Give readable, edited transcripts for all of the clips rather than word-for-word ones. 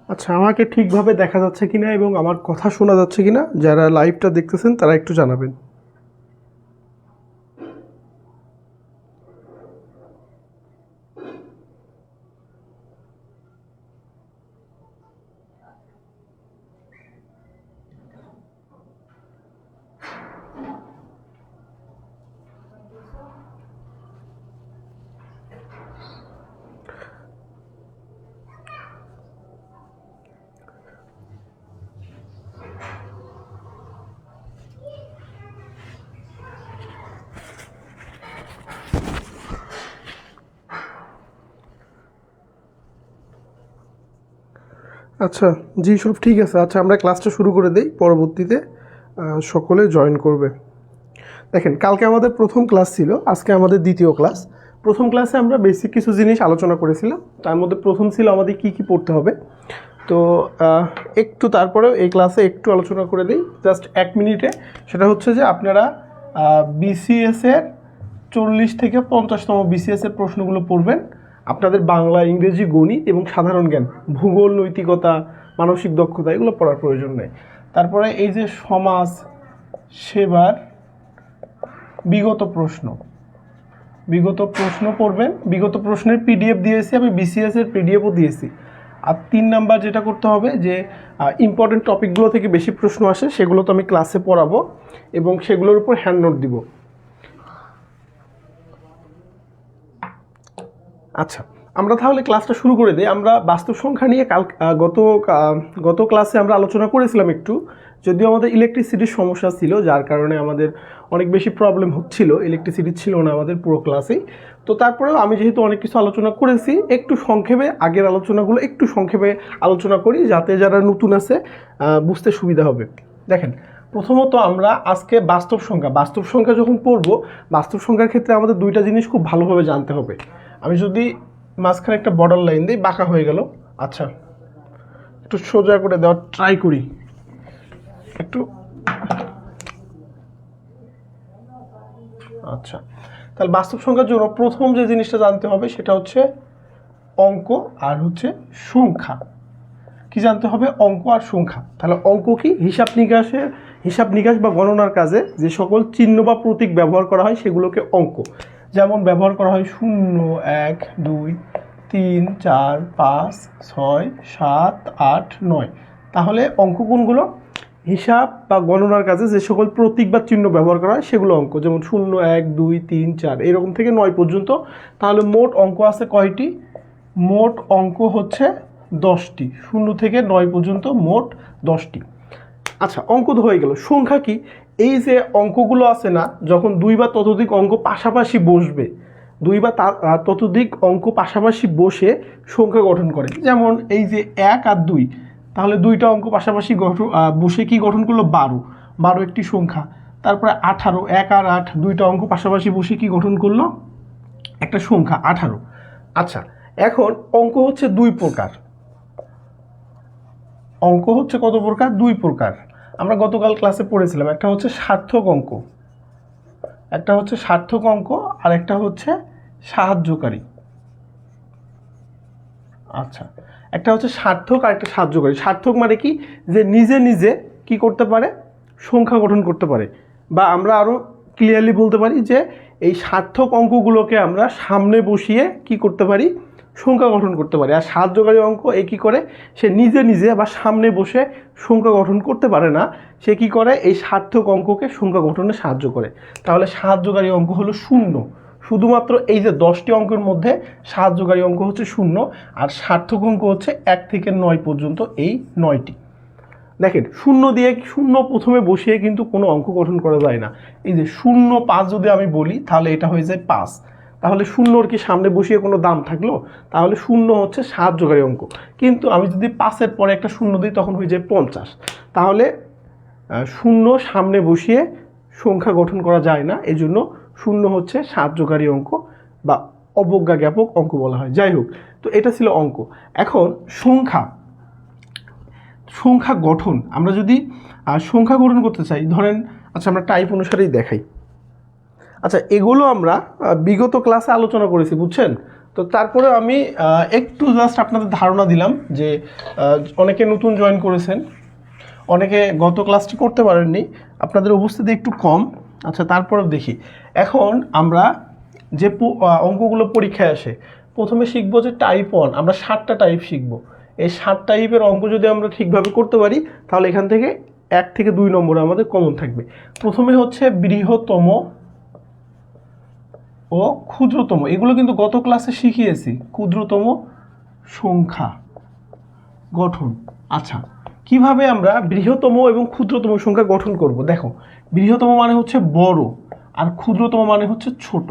আচ্ছা, আমাকে ঠিকভাবে দেখা যাচ্ছে কিনা এবং আমার কথা শোনা যাচ্ছে কিনা যারা লাইভটা দেখতেছেন তারা একটু জানাবেন। আচ্ছা, জি, সব ঠিক আছে। আচ্ছা, আমরা ক্লাসটা শুরু করে দেই, পরবর্তীতে সকলে জয়েন করবে। দেখেন, কালকে আমাদের প্রথম ক্লাস ছিল, আজকে আমাদের দ্বিতীয় ক্লাস। প্রথম ক্লাসে আমরা বেসিক কিছু জিনিস আলোচনা করেছিলাম, তার মধ্যে প্রথম ছিল আমাদের কি কি পড়তে হবে। তো একটু তারপরেও এই ক্লাসে একটু আলোচনা করে দিই, জাস্ট 1 মিনিটে। সেটা হচ্ছে যে আপনারা বিসিএসের 40 থেকে 50তম বিসিএসের প্রশ্নগুলো পড়বেন। আপনাদের বাংলা, ইংরেজি, গণিত এবং সাধারণ জ্ঞান, ভূগোল, নৈতিকতা, মানসিক দক্ষতা এগুলো পড়ার প্রয়োজন নেই। তারপরে এই যে সমাজ সেবার বিগত প্রশ্ন পড়বেন। বিগত প্রশ্নের পিডিএফ দিয়েছি আমি, বিসিএসের পিডিএফও দিয়েছি। আর 3 নাম্বার যেটা করতে হবে যে ইম্পর্টেন্ট টপিকগুলো থেকে বেশি প্রশ্ন আসে সেগুলো তো আমি ক্লাসে পড়াবো এবং সেগুলোর উপর হ্যান্ড নোট দিব। আচ্ছা, আমরা তাহলে ক্লাসটা শুরু করে দিই। আমরা বাস্তব সংখ্যা নিয়ে গত ক্লাসে আমরা আলোচনা করেছিলাম একটু, যদিও আমাদের ইলেকট্রিসিটির সমস্যা ছিল, যার কারণে আমাদের অনেক বেশি প্রবলেম হচ্ছিল। ইলেকট্রিসিটি ছিল না আমাদের পুরো ক্লাসেই। তো তারপরেও আমি যেহেতু অনেক কিছু আলোচনা করেছি, একটু সংক্ষেপে আগের আলোচনাগুলো একটু সংক্ষেপে আলোচনা করি, যাতে যারা নতুন আছে বুঝতে সুবিধা হবে। দেখেন, প্রথমত আমরা আজকে বাস্তব সংখ্যা যখন পড়বো, বাস্তব সংখ্যার ক্ষেত্রে আমাদের দুইটা জিনিস খুব ভালোভাবে জানতে হবে। আমি যদি মাঝখানে একটা বর্ডার লাইন দিই, বাঁকা হয়ে গেল। আচ্ছা, একটু সোজা করে দেওয়ার ট্রাই করি একটু। আচ্ছা, তাহলে বাস্তব সংখ্যার জন্য প্রথম যে জিনিসটা জানতে হবে সেটা হচ্ছে অঙ্ক আর হচ্ছে সংখ্যা। কি জানতে হবে? অঙ্ক আর সংখ্যা। তাহলে অঙ্ক কি? হিসাব নিকাশ বা গণনার কাজে যে সকল চিহ্ন বা প্রতীক ব্যবহার করা হয় সেগুলোকে অঙ্ক। যেমন ব্যবহার করা হয় 0, 1, 2, 3, 4, 5, 6, 7, 8, 9। তাহলে অঙ্ক কোনগুলো? হিসাব বা গণনার কাজে যে সকল প্রতীক বা চিহ্ন ব্যবহার করা হয় সেগুলো অঙ্ক। যেমন 0, 1, 2, 3, 4 এরকম থেকে 9 পর্যন্ত। তাহলে মোট অঙ্ক আছে কয়টি? মোট অঙ্ক হচ্ছে 10টি। 0 থেকে 9 পর্যন্ত মোট 10টি। আচ্ছা, অঙ্ক তো হয়ে গেল। সংখ্যা কি? এই যে অঙ্কগুলো আছে না, যখন 2 বা ততোধিক অঙ্ক পাশাপাশি বসবে, 2 বা ততোধিক অঙ্ক পাশাপাশি বসে সংখ্যা গঠন করে। যেমন এই যে 1 আর 2, তাহলে 2টা অঙ্ক পাশাপাশি বসে কি গঠন করলো? 12 একটি সংখ্যা। তারপরে 18, 1 আর 8 2টা অঙ্ক পাশাপাশি বসে কি গঠন করলো? একটা সংখ্যা 18। আচ্ছা, এখন অঙ্ক হচ্ছে 2 প্রকার। অঙ্ক হচ্ছে কত প্রকার? 2 প্রকার। আমরা গতকাল ক্লাসে পড়েছিলাম, একটা হচ্ছে সার্থক অঙ্ক, আর একটা হচ্ছে সাহায্যকারী। আচ্ছা, একটা হচ্ছে সার্থক আর একটা সাহায্যকারী। সার্থক মানে কি? যে নিজে নিজে কি করতে পারে? সংখ্যা গঠন করতে পারে। বা আমরা আরও ক্লিয়ারলি বলতে পারি যে এই সার্থক অঙ্কগুলোকে আমরা সামনে বসিয়ে কি করতে পারি? সংখ্যা গঠন করতে পারে। আর সাহায্যকারী অঙ্ক এ কী করে? সে নিজে নিজে বা সামনে বসে সংখ্যা গঠন করতে পারে না, সে কি করে? এই সার্থক অঙ্ককে সংখ্যা গঠনে সাহায্য করে। তাহলে সাহায্যকারী অঙ্ক হলো 0। শুধুমাত্র এই যে 10টি অঙ্কের মধ্যে সাহায্যকারী অঙ্ক হচ্ছে 0, আর সার্থক অঙ্ক হচ্ছে 1 থেকে 9 পর্যন্ত, এই 9টি। দেখেন, 0 প্রথমে বসিয়ে কিন্তু কোনো অঙ্ক গঠন করা যায় না। এই যে 0, 5 যদি আমি বলি, তাহলে এটা হয়ে যায় 5। তাহলে 0-র কি সামনে বসিয়ে কোনো দাম থাকলো? তাহলে 0 হচ্ছে সাহায্যকারী অঙ্ক। কিন্তু আমি যদি 5-এর পরে একটা 0 দিই, তখন হয়ে যায় 50। তাহলে 0 সামনে বসিয়ে সংখ্যা গঠন করা যায় না, এজন্য 0 হচ্ছে সাহায্যকারী অঙ্ক বা অবজ্ঞা জ্ঞাপক অঙ্ক বলা হয়। যাই হোক, তো এটা ছিল অঙ্ক। এখন সংখ্যা গঠন, আমরা যদি সংখ্যা গঠন করতে চাই, ধরেন, আচ্ছা আমরা টাইপ অনুসারেই দেখাই। আচ্ছা, এগুলো আমরা বিগত ক্লাসে আলোচনা করেছি, বুঝছেন? তো তারপরে আমি একটু জাস্ট আপনাদের ধারণা দিলাম যে অনেকে নতুন জয়েন করেছেন, অনেকে গত ক্লাসটি করতে পারেননি, আপনাদের উপস্থিতি একটু কম। আচ্ছা, তারপরেও দেখি এখন আমরা যে অঙ্কগুলো পরীক্ষায় আসে, প্রথমে শিখবো যে টাইপ 1, আমরা 7টা টাইপ শিখবো। এই 7 টাইপের অঙ্ক যদি আমরা ঠিকভাবে করতে পারি তাহলে এখান থেকে 1 থেকে 2 নম্বরে আমাদের কমন থাকবে। প্রথমে হচ্ছে বৃহত্তম ও ক্ষুদ্রতম, এগুলো কিন্তু গত ক্লাসে শিখিয়েছি, ক্ষুদ্রতম সংখ্যা গঠন। আচ্ছা, কিভাবে আমরা বৃহত্তম এবং ক্ষুদ্রতম সংখ্যা গঠন করব? দেখো, বৃহত্তম মানে হচ্ছে বড় আর ক্ষুদ্রতম মানে হচ্ছে ছোট।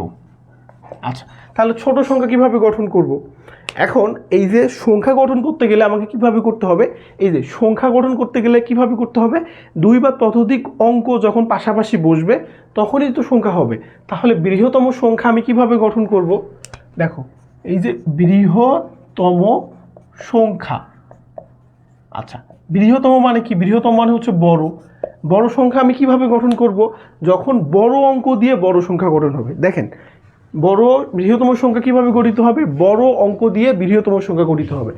আচ্ছা, তাহলে ছোট সংখ্যা কিভাবে গঠন করব? এখন এই যে সংখ্যা গঠন করতে গেলে আমাকে কিভাবে করতে হবে? এই যে সংখ্যা গঠন করতে গেলে কিভাবে করতে হবে? 2 বা ততোধিক অঙ্ক যখন পাশাপাশি বসবে তখনই তো সংখ্যা হবে। তাহলে বৃহত্তম সংখ্যা আমি কিভাবে গঠন করব? দেখো, এই যে বৃহত্তম সংখ্যা। আচ্ছা, বৃহত্তম মানে কি? বৃহত্তম মানে হচ্ছে বড়। বড় সংখ্যা আমি কিভাবে গঠন করব? যখন বড় অঙ্ক দিয়ে বড় সংখ্যা গঠন হবে। দেখেন, বৃহত্তম সংখ্যা কিভাবে গঠিত হবে? বড় অঙ্ক দিয়ে বৃহত্তম সংখ্যা গঠিত হবে।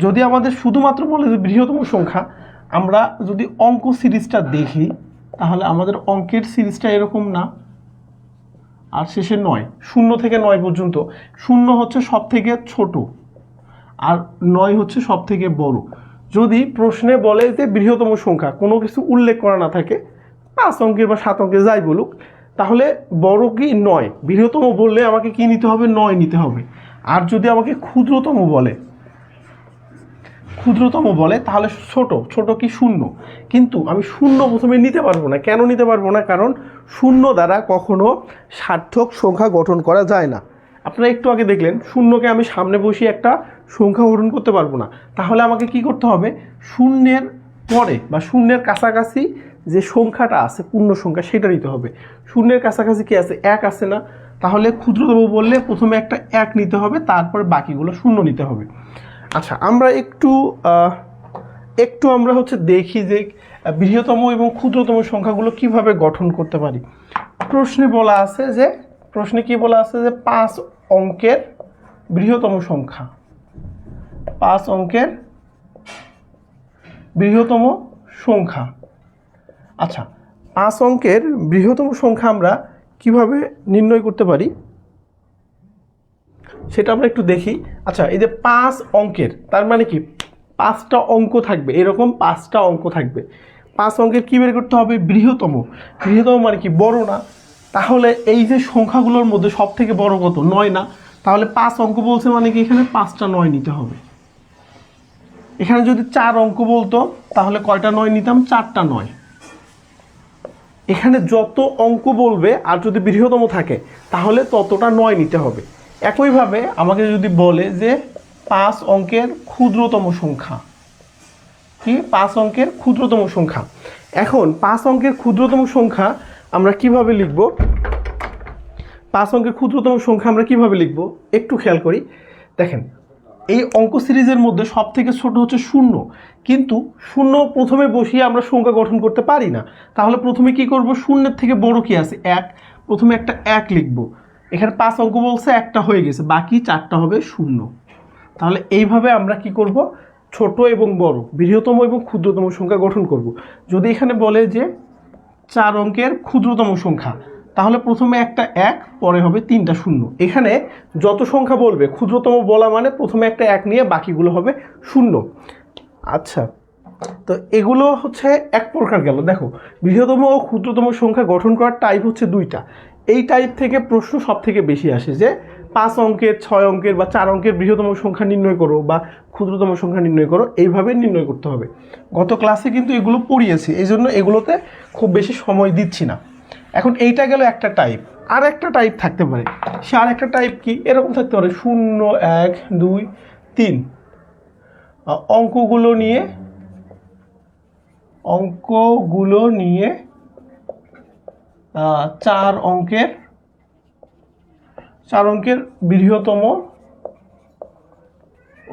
যদি আমাদের শুধুমাত্র বলে যে বৃহত্তম সংখ্যা, আমরা যদি অঙ্ক সিরিজটা দেখি তাহলে আমাদের অঙ্কের সিরিজটা এরকম না, আর শেষে 9, 0 থেকে 9 পর্যন্ত। 0 হচ্ছে সব থেকে ছোট আর 9 হচ্ছে সব থেকে বড়। যদি প্রশ্নে বলে যে বৃহত্তম সংখ্যা, কোনো কিছু উল্লেখ করা না থাকে, 5 অঙ্কের বা 7 অঙ্কের যাই বলুক, তাহলে বড় কি 9, বৃহত্তম বললে আমাকে কি নিতে হবে? 9 নিতে হবে। আর যদি আমাকে ক্ষুদ্রতম বলে তাহলে ছোট কি 0, কিন্তু আমি 0 প্রথমে নিতে পারবো না। কেন নিতে পারবো না? কারণ 0 দ্বারা কখনো সার্থক সংখ্যা গঠন করা যায় না। আপনারা একটু আগে দেখলেন 0কে আমি সামনে বসিয়ে একটা সংখ্যা গঠন করতে পারবো না। তাহলে আমাকে কি করতে হবে? 0-এর পরে বা 0-এর কাছাকাছি যে সংখ্যাটা আছে পূর্ণ সংখ্যা সেটা নিতে হবে। 0-এর কাছাকাছি কি আছে? 1 আছে না? তাহলে ক্ষুদ্রতম বললে প্রথমে একটা 1 নিতে হবে, তারপরে বাকিগুলো 0 নিতে হবে। আচ্ছা, আমরা একটু আমরা হচ্ছে দেখি যে বৃহত্তম এবং ক্ষুদ্রতম সংখ্যাগুলো কিভাবে গঠন করতে পারি। প্রশ্নে কি বলা আছে যে 5 অঙ্কের বৃহত্তম সংখ্যা, 5 অঙ্কের বৃহত্তম সংখ্যা। আচ্ছা, 5 অঙ্কের বৃহত্তম সংখ্যা আমরা কিভাবে নির্ণয় করতে পারি সেটা আমরা একটু দেখি। আচ্ছা, এই যে 5 অঙ্কের, তার মানে কি 5টা অঙ্ক থাকবে, এরকম 5টা অঙ্ক থাকবে। 5 অঙ্কের কি বের করতে হবে? বৃহত্তম মানে কি? বড় না? তাহলে এই যে সংখ্যাগুলোর মধ্যে সব থেকে বড় কত? 9 না? তাহলে 5 অঙ্ক বলছে মানে কি এখানে 5টা 9 নিতে হবে। এখানে যদি 4 অঙ্ক বলতো তাহলে কয়টা 9 নিতাম? 4টা 9। এখানে যত অঙ্ক বলবে আর যদি বৃহত্তম থাকে তাহলে ততটা 9 নিতে হবে। একইভাবে আমাকে যদি বলে যে 5 অঙ্কের ক্ষুদ্রতম সংখ্যা, কি 5 অঙ্কের ক্ষুদ্রতম সংখ্যা। এখন 5 অঙ্কের ক্ষুদ্রতম সংখ্যা আমরা কিভাবে লিখব? 5 অঙ্কের ক্ষুদ্রতম সংখ্যা আমরা কিভাবে লিখব একটু খেয়াল করি। দেখেন, এই অঙ্ক সিরিজের মধ্যে সব থেকে ছোট হচ্ছে 0, কিন্তু 0 প্রথমে বসিয়ে আমরা সংখ্যা গঠন করতে পারি না। তাহলে প্রথমে কি করব? 0-এর থেকে বড় কি আছে? 1। প্রথমে একটা 1 লিখব। এখানে 5 অঙ্ক বলছে, একটা হয়ে গেছে, বাকি 4টা হবে 0। তাহলে এইভাবে আমরা কি করব? ছোট এবং বড়, বৃহত্তম এবং ক্ষুদ্রতম সংখ্যা গঠন করব। যদি এখানে বলে যে 4 অঙ্কের ক্ষুদ্রতম সংখ্যা, তাহলে প্রথমে একটা 1, পরে হবে 3টা 0। এখানে যত সংখ্যা বলবে, ক্ষুদ্রতম বলা মানে প্রথমে একটা 1 নিয়ে বাকিগুলো হবে 0। আচ্ছা, তো এগুলো হচ্ছে এক প্রকার গেল। দেখো, বৃহত্তম ও ক্ষুদ্রতম সংখ্যা গঠন করার টাইপ হচ্ছে 2টা। এই টাইপ থেকে প্রশ্ন সব থেকে বেশি আসে যে 5 অঙ্কের, 6 অঙ্কের বা 4 অঙ্কের বৃহত্তম সংখ্যা নির্ণয় করো বা ক্ষুদ্রতম সংখ্যা নির্ণয় করো, এইভাবে নির্ণয় করতে হবে। গত ক্লাসে কিন্তু এগুলো পড়িয়েছি, এই জন্য এগুলোতে খুব বেশি সময় দিচ্ছি না। এখন এইটা গেল একটা টাইপ। আর একটা টাইপ থাকতে পারে, সে আর একটা টাইপ কি এরকম থাকতে পারে 0, 1, 2, 3। অঙ্কগুলো নিয়ে 4 অঙ্কের বৃহত্তম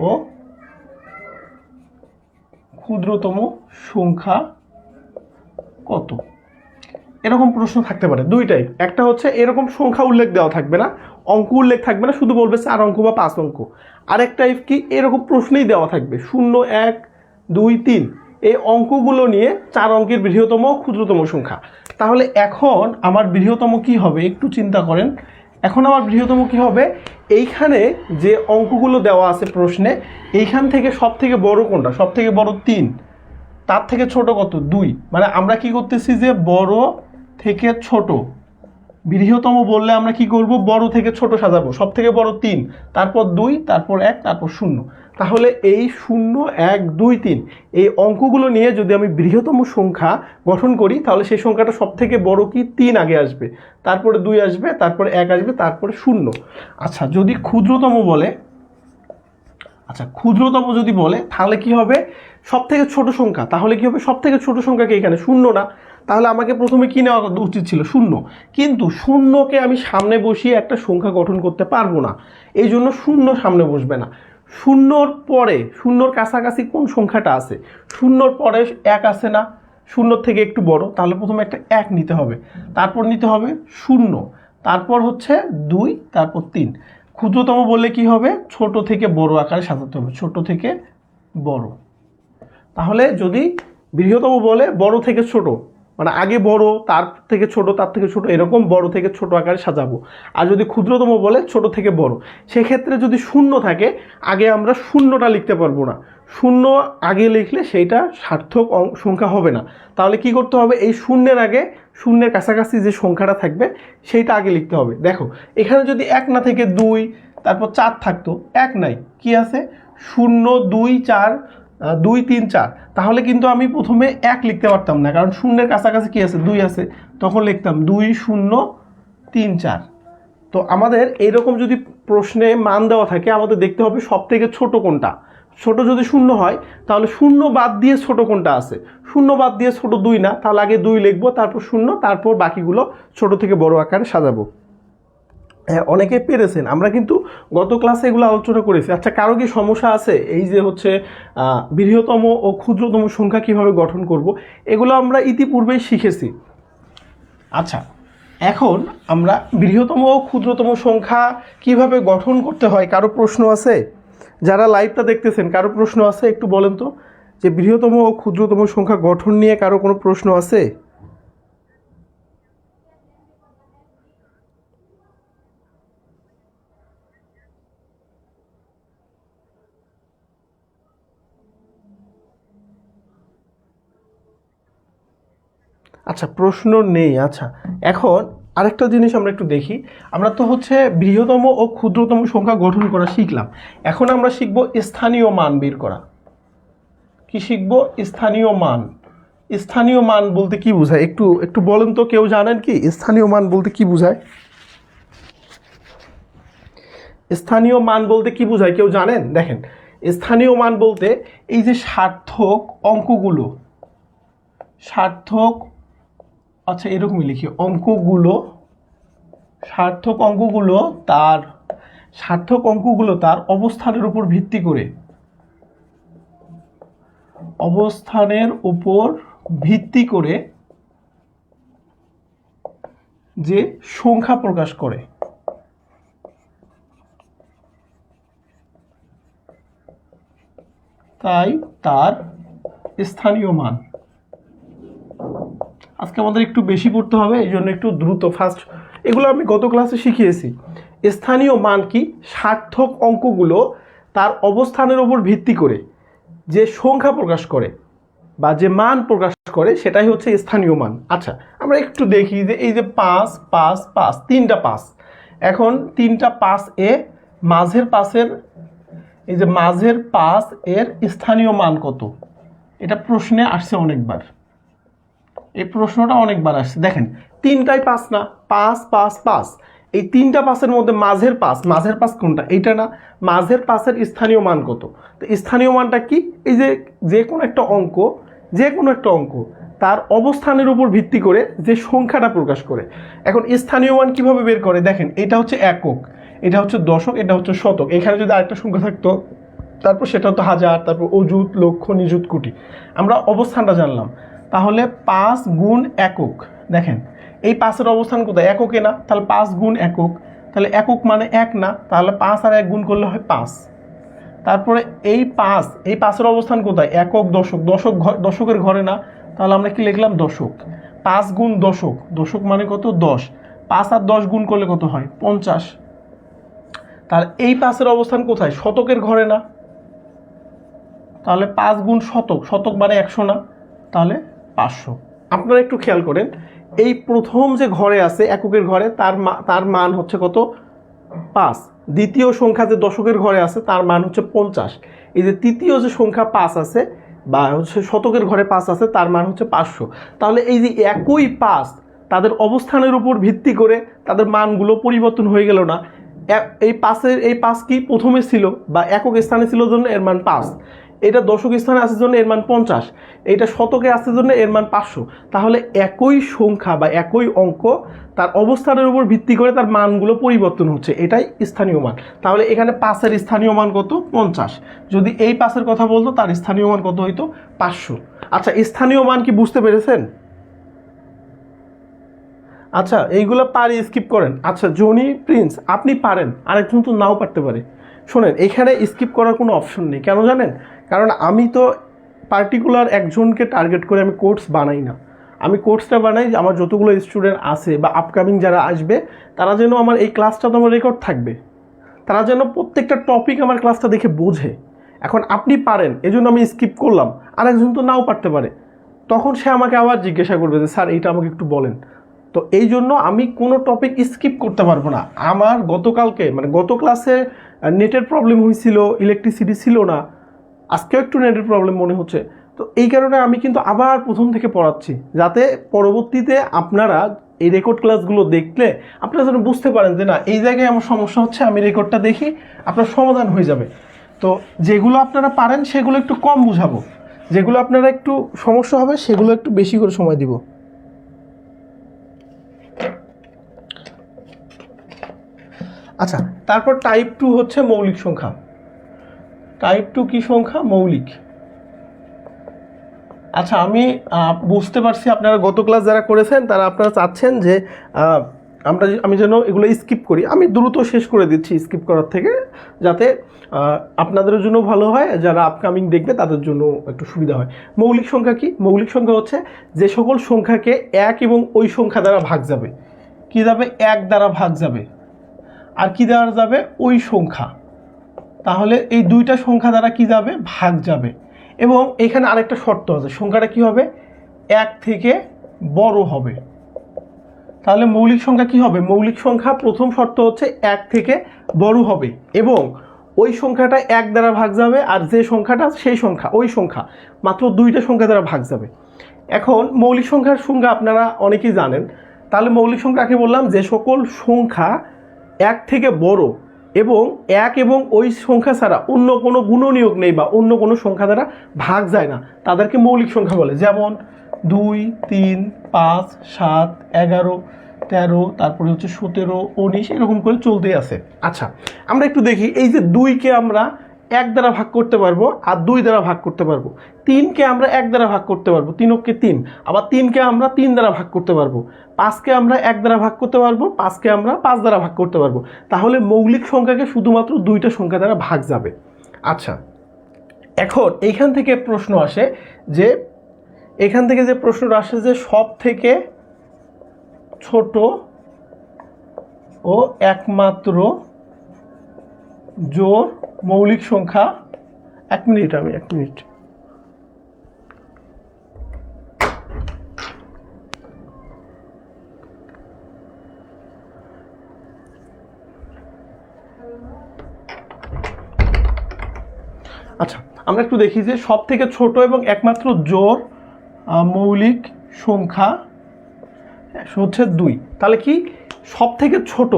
ও ক্ষুদ্রতম সংখ্যা কত? এরকম প্রশ্ন থাকতে পারে। 2 টাইপ। একটা হচ্ছে এরকম সংখ্যা উল্লেখ দেওয়া থাকবে না, অঙ্ক উল্লেখ থাকবে না, শুধু বলবে 4 অঙ্ক বা 5 অঙ্ক। আরেকটা কি এরকম প্রশ্নেই দেওয়া থাকবে 0 1 2 3 এই অঙ্কগুলো নিয়ে 4 অঙ্কের বৃহত্তম ক্ষুদ্রতম সংখ্যা। তাহলে এখন আমার বৃহত্তম কি হবে একটু চিন্তা করেন। এখন আমার বৃহত্তম কি হবে, এইখানে যে অঙ্কগুলো দেওয়া আছে প্রশ্নে এইখান থেকে সব থেকে বড় কোনটা, সব থেকে বড় 3, তার থেকে ছোট কত 2। মানে আমরা কি করতেছি যে বড় থেকে ছোট, বৃহত্তম বললে আমরা কি করব, বড় থেকে ছোট সাজাবো। সব থেকে বড় 3, তারপর 2, তারপর 1, তারপর 0। তাহলে এই 0 1 2 3 এই অঙ্কগুলো নিয়ে যদি আমি বৃহত্তম সংখ্যা গঠন করি তাহলে সেই সংখ্যাটা সব থেকে বড় কি 3 আগে আসবে, তারপরে 2 আসবে, তারপরে 1 আসবে, তারপরে 0। আচ্ছা যদি ক্ষুদ্রতম বলে, ক্ষুদ্রতম যদি বলে তাহলে কি হবে, সব থেকে ছোট সংখ্যা। তাহলে কি হবে, সব থেকে ছোট সংখ্যাকে এখানে 0 না, তাহলে আমাকে প্রথমে কি নেওয়া উচিত ছিল 0। কিন্তু 0কে আমি সামনে বসিয়ে একটা সংখ্যা গঠন করতে পারবো না, এই জন্য 0 সামনে বসবে না। 0-র পরে, 0-র কাছাকাছি কোন সংখ্যাটা আছে, 0-র পরে 1 আছে না, 0-র থেকে একটু বড়, তাহলে প্রথমে একটা 1 নিতে হবে, তারপর নিতে হবে 0, তারপর হচ্ছে 2, তারপর 3। ক্ষুদ্রতম বললে কি হবে, ছোট থেকে বড় আকারে সাজাতে হবে, ছোট থেকে বড়। তাহলে যদি বৃহত্তম বলে বড় থেকে ছোট, মানে আগে বড়, তার থেকে ছোট, তার থেকে ছোট, এরকম বড় থেকে ছোট আকারে সাজাবো। আর যদি ক্ষুদ্রতম বলে ছোট থেকে বড়, সেক্ষেত্রে যদি 0 থাকে আগে আমরা 0টা লিখতে পারবো না, 0 আগে লিখলে সেইটা সার্থক সংখ্যা হবে না। তাহলে কি করতে হবে, এই 0-এর আগে, 0-এর কাছাকাছি যে সংখ্যাটা থাকবে সেইটা আগে লিখতে হবে। দেখো এখানে যদি 1 না থেকে 2, তারপর 4 থাকতো, 1 নাই, কি আছে 0 2 4 2 3 4, তাহলে কিন্তু আমি প্রথমে 1 লিখতে পারতাম না, কারণ 0-এর কাছাকাছি কি আছে 2 আছে, তখন লিখতাম 2 0 3 4। তো আমাদের এইরকম যদি প্রশ্নে মান দেওয়া থাকে আমাদের দেখতে হবে সব থেকে ছোট কোনটা। ছোট যদি 0 হয় তাহলে 0 বাদ দিয়ে ছোট কোনটা আছে, 0 বাদ দিয়ে ছোট 2 না, তাহলে আগে 2 লিখবো, তারপর 0, তারপর বাকিগুলো ছোট থেকে বড় আকারে সাজাবো। হ্যাঁ অনেকে পেরেছেন, আমরা কিন্তু গত ক্লাসে এগুলো আলোচনা করেছি। আচ্ছা কারো কি সমস্যা আছে, এই যে হচ্ছে বৃহত্তম ও ক্ষুদ্রতম সংখ্যা কিভাবে গঠন করব, এগুলো আমরা ইতিপূর্বেই শিখেছি। আচ্ছা এখন আমরা বৃহত্তম ও ক্ষুদ্রতম সংখ্যা কিভাবে গঠন করতে হয়, কারো প্রশ্ন আছে? যারা লাইভটা দেখতেছেন কারো প্রশ্ন আছে একটু বলেন তো, যে বৃহত্তম ও ক্ষুদ্রতম সংখ্যা গঠন নিয়ে কারো কোনো প্রশ্ন আছে? আচ্ছা প্রশ্ন নেই। আচ্ছা এখন আরেকটা জিনিস আমরা একটু দেখি, আমরা তো হচ্ছে বৃহত্তম ও ক্ষুদ্রতম সংখ্যা গঠন করা শিখলাম, এখন আমরা শিখব স্থানীয় মান বের করা। কি শিখব, স্থানীয় মান। স্থানীয় মান বলতে কি বোঝায় একটু একটু বলেন তো, কেউ জানেন কি স্থানীয় মান বলতে কি বোঝায়? স্থানীয় মান বলতে কি বোঝায় কেউ জানেন? দেখেন স্থানীয় মান বলতে এই যে সার্থক অঙ্কগুলো, সার্থক, আচ্ছা এরকমই লিখি, অঙ্কগুলো, সার্থক অঙ্কগুলো তার, সার্থক অঙ্কগুলো তার অবস্থানের উপর ভিত্তি করে, অবস্থানের উপর ভিত্তি করে যে সংখ্যা প্রকাশ করে, তাই তার স্থানীয় মান। আজকে আমাদের একটু বেশি পড়তে হবে, এই জন্য একটু দ্রুত ফাস্ট, এগুলো আমি গত ক্লাসে শিখিয়েছি। স্থানীয় মান কি, সার্থক অঙ্কগুলো তার অবস্থানের উপর ভিত্তি করে যে সংখ্যা প্রকাশ করে বা যে মান প্রকাশ করে সেটাই হচ্ছে স্থানীয় মান। আচ্ছা আমরা একটু দেখি যে এই যে 5 5 5, 3টা 5, এখন 3টা 5 এ মাঝের পাশের, এই যে মাঝের 5 এর স্থানীয় মান কত, এটা প্রশ্নে আসছে অনেকবার, এই প্রশ্নটা অনেকবার আসছে। দেখেন 3টাই 5 না, 5 5 5, এই 3টা 5-এর মধ্যে মাঝের 5, মাঝের 5 কোনটা, এইটা না, মাঝের 5-এর স্থানীয় মান কত? তো স্থানীয় মানটা কি, এই যে যে কোনো একটা অঙ্ক, যে কোনো একটা অঙ্ক তার অবস্থানের উপর ভিত্তি করে যে সংখ্যাটা প্রকাশ করে। এখন স্থানীয় মান কিভাবে বের করে, দেখেন এটা হচ্ছে একক, এটা হচ্ছে দশক, এটা হচ্ছে শতক, এখানে যদি আরেকটা সংখ্যা থাকতো তারপর সেটা হতো হাজার, তারপর অযুত, লক্ষ, নিযুত, কোটি, আমরা অবস্থানটা জানলাম। তাহলে 5 গুণ একক, দেখেন এই 5-এর অবস্থান কোথায়, এককে না, তাহলে 5 গুণ একক, তাহলে একক মানে 1 না, তাহলে 5 আর 1 গুণ করলে হয় 5। তারপরে এই 5-এর অবস্থান কোথায়? একক, দশক, দশকের ঘরে না, তাহলে আমরা কি লিখলাম? দশক। 5 গুণ দশক, দশক মানে কত? 10। 5 আর 10 গুণ করলে কত হয়? 50। তাহলে এই 5-এর অবস্থান কোথায়? শতকের ঘরে না, তাহলে 5 গুণ শতক, শতক মানে 100 না, তাহলে 500। আপনারা একটু খেয়াল করেন, এই প্রথম যে ঘরে আছে এককের ঘরে তার মান হচ্ছে কত? 5। দ্বিতীয় সংখ্যা যে দশকের ঘরে আছে তার মান হচ্ছে 50। এই যে তৃতীয় যে সংখ্যা 5 আছে বা হচ্ছে শতকের ঘরে 5 আছে তার মান হচ্ছে 500। তাহলে এই যে একই 5 তাদের অবস্থানের উপর ভিত্তি করে তাদের মানগুলো পরিবর্তন হয়ে গেল না? এই 5 কি প্রথমে ছিল বা একক স্থানে ছিল জন্য এর মান 5, এটা দশক স্থানে আসার জন্য এর মান 50, এইটা শতকে আসার জন্য এর মান 500। তাহলে একই সংখ্যা বা একই অঙ্ক তার অবস্থানের উপর ভিত্তি করে তার মানগুলো পরিবর্তন হচ্ছে, এটাই স্থানীয় মান। তাহলে এখানে 5-এর স্থানীয় মান কত? 50। যদি এই 5-এর কথা বলতো তার স্থানীয় মান কত হইতো? 500। আচ্ছা, স্থানীয় মান কি বুঝতে পেরেছেন? আচ্ছা, এইগুলো পারি স্কিপ করেন। আচ্ছা জনি, প্রিন্স আপনি পারেন, আরেকজন তো নাও পারতে পারে। শোনেন, এখানে স্কিপ করার কোনো অপশন নেই, কেন জানেন? কারণ আমি তো পার্টিকুলার একজনকে টার্গেট করে আমি কোর্স বানাই না। আমি কোর্সটা বানাই আমার যতগুলো স্টুডেন্ট আছে বা আপকামিং যারা আসবে তারা যেন আমার এই ক্লাসটা তো আমার রেকর্ড থাকবে, তারা যেন প্রত্যেকটা টপিক আমার ক্লাসটা দেখে বোঝে। এখন আপনি পারেন এজন্য আমি স্কিপ করলাম, আরেকজন তো নাও পারতে পারে, তখন সে আমাকে আবার জিজ্ঞাসা করবে যে স্যার এইটা আমাকে একটু বলেন। তো এই জন্য আমি কোনো টপিক স্কিপ করতে পারবো না। আমার গতকালকে মানে গত ক্লাসে নেটের প্রবলেম হয়েছিল, ইলেকট্রিসিটি ছিল না, আজকেও একটু নেটের প্রবলেম মনে হচ্ছে। তো এই কারণে আমি কিন্তু আবার প্রথম থেকে পড়াচ্ছি, যাতে পরবর্তীতে আপনারা এই রেকর্ড ক্লাসগুলো দেখলে আপনারা যেন বুঝতে পারেন যে না এই জায়গায় আমার সমস্যা হচ্ছে, আমি রেকর্ডটা দেখি, আপনার সমাধান হয়ে যাবে। তো যেগুলো আপনারা পারেন সেগুলো একটু কম বুঝাবো, যেগুলো আপনারা একটু সমস্যা হবে সেগুলো একটু বেশি করে সময় দিব। আচ্ছা, তারপর টাইপ 2 হচ্ছে মৌলিক সংখ্যা। টাইপ 2 কি সংখ্যা? মৌলিক। আচ্ছা, আমি বুঝতে পারছি আপনারা গত ক্লাস যারা করেছেন তারা আপনারা চাচ্ছেন যে আমি যেন এগুলো স্কিপ করি। আমি দ্রুত শেষ করে দিচ্ছি স্কিপ করার থেকে, যাতে আপনাদের জন্য ভালো হয়, যারা আপকামিং দেখবে তাদের জন্য একটু সুবিধা হয়। মৌলিক সংখ্যা কি? মৌলিক সংখ্যা হচ্ছে যে সকল সংখ্যাকে 1 এবং ওই সংখ্যা দ্বারা ভাগ যাবে। কি যাবে? 1 দ্বারা ভাগ যাবে। আর কি দেওয়া যাবে? ওই সংখ্যা। তাহলে এই দুইটা সংখ্যা দ্বারা কি যাবে? ভাগ যাবে। এবং এখানে আরেকটা শর্ত আছে, সংখ্যাটা কি হবে? 1 থেকে বড় হবে। তাহলে মৌলিক সংখ্যা কি হবে? মৌলিক সংখ্যা প্রথম শর্ত হচ্ছে 1 থেকে বড় হবে এবং ওই সংখ্যাটা 1 দ্বারা ভাগ যাবে, আর যে সংখ্যাটা সেই সংখ্যা ওই সংখ্যা মাত্র দুইটা সংখ্যা দ্বারা ভাগ যাবে। এখন মৌলিক সংখ্যার সংজ্ঞা আপনারা অনেকেই জানেন। তাহলে মৌলিক সংখ্যা কাকে বললাম? যে সকল সংখ্যা 1 থেকে বড় এবং 1 এবং ওই সংখ্যা ছাড়া অন্য কোনো গুণনীয়ক নেই বা অন্য কোনো সংখ্যা দ্বারা ভাগ যায় না, তাদেরকে মৌলিক সংখ্যা বলে। যেমন 2, 3, 5, 7, 11, 13, তারপরে হচ্ছে 17, 19, এরকম করে চলতেই আছে। আচ্ছা, আমরা একটু দেখি, এই যে 2কে আমরা 1 দ্বারা ভাগ করতে পারবো আর 2 দ্বারা ভাগ করতে পারবো। 3কে আমরা 1 দ্বারা ভাগ করতে পারবো, 3 3, আবার 3কে আমরা 3 দ্বারা ভাগ করতে পারবো। 5কে আমরা 1 দ্বারা ভাগ করতে পারবো, 5কে আমরা 5 দ্বারা ভাগ করতে পারবো। তাহলে মৌলিক সংখ্যাকে শুধুমাত্র দুইটা সংখ্যা দ্বারা ভাগ যাবে। আচ্ছা, এখন এইখান থেকে প্রশ্ন আসে যে সব থেকে ছোট ও একমাত্র জোড় মৌলিক সংখ্যা। এক মিনিট। আচ্ছা, আমরা একটু দেখি যে সব থেকে ছোট এবং একমাত্র জোড় মৌলিক সংখ্যা হচ্ছে 2। তাহলে কি সব থেকে ছোট?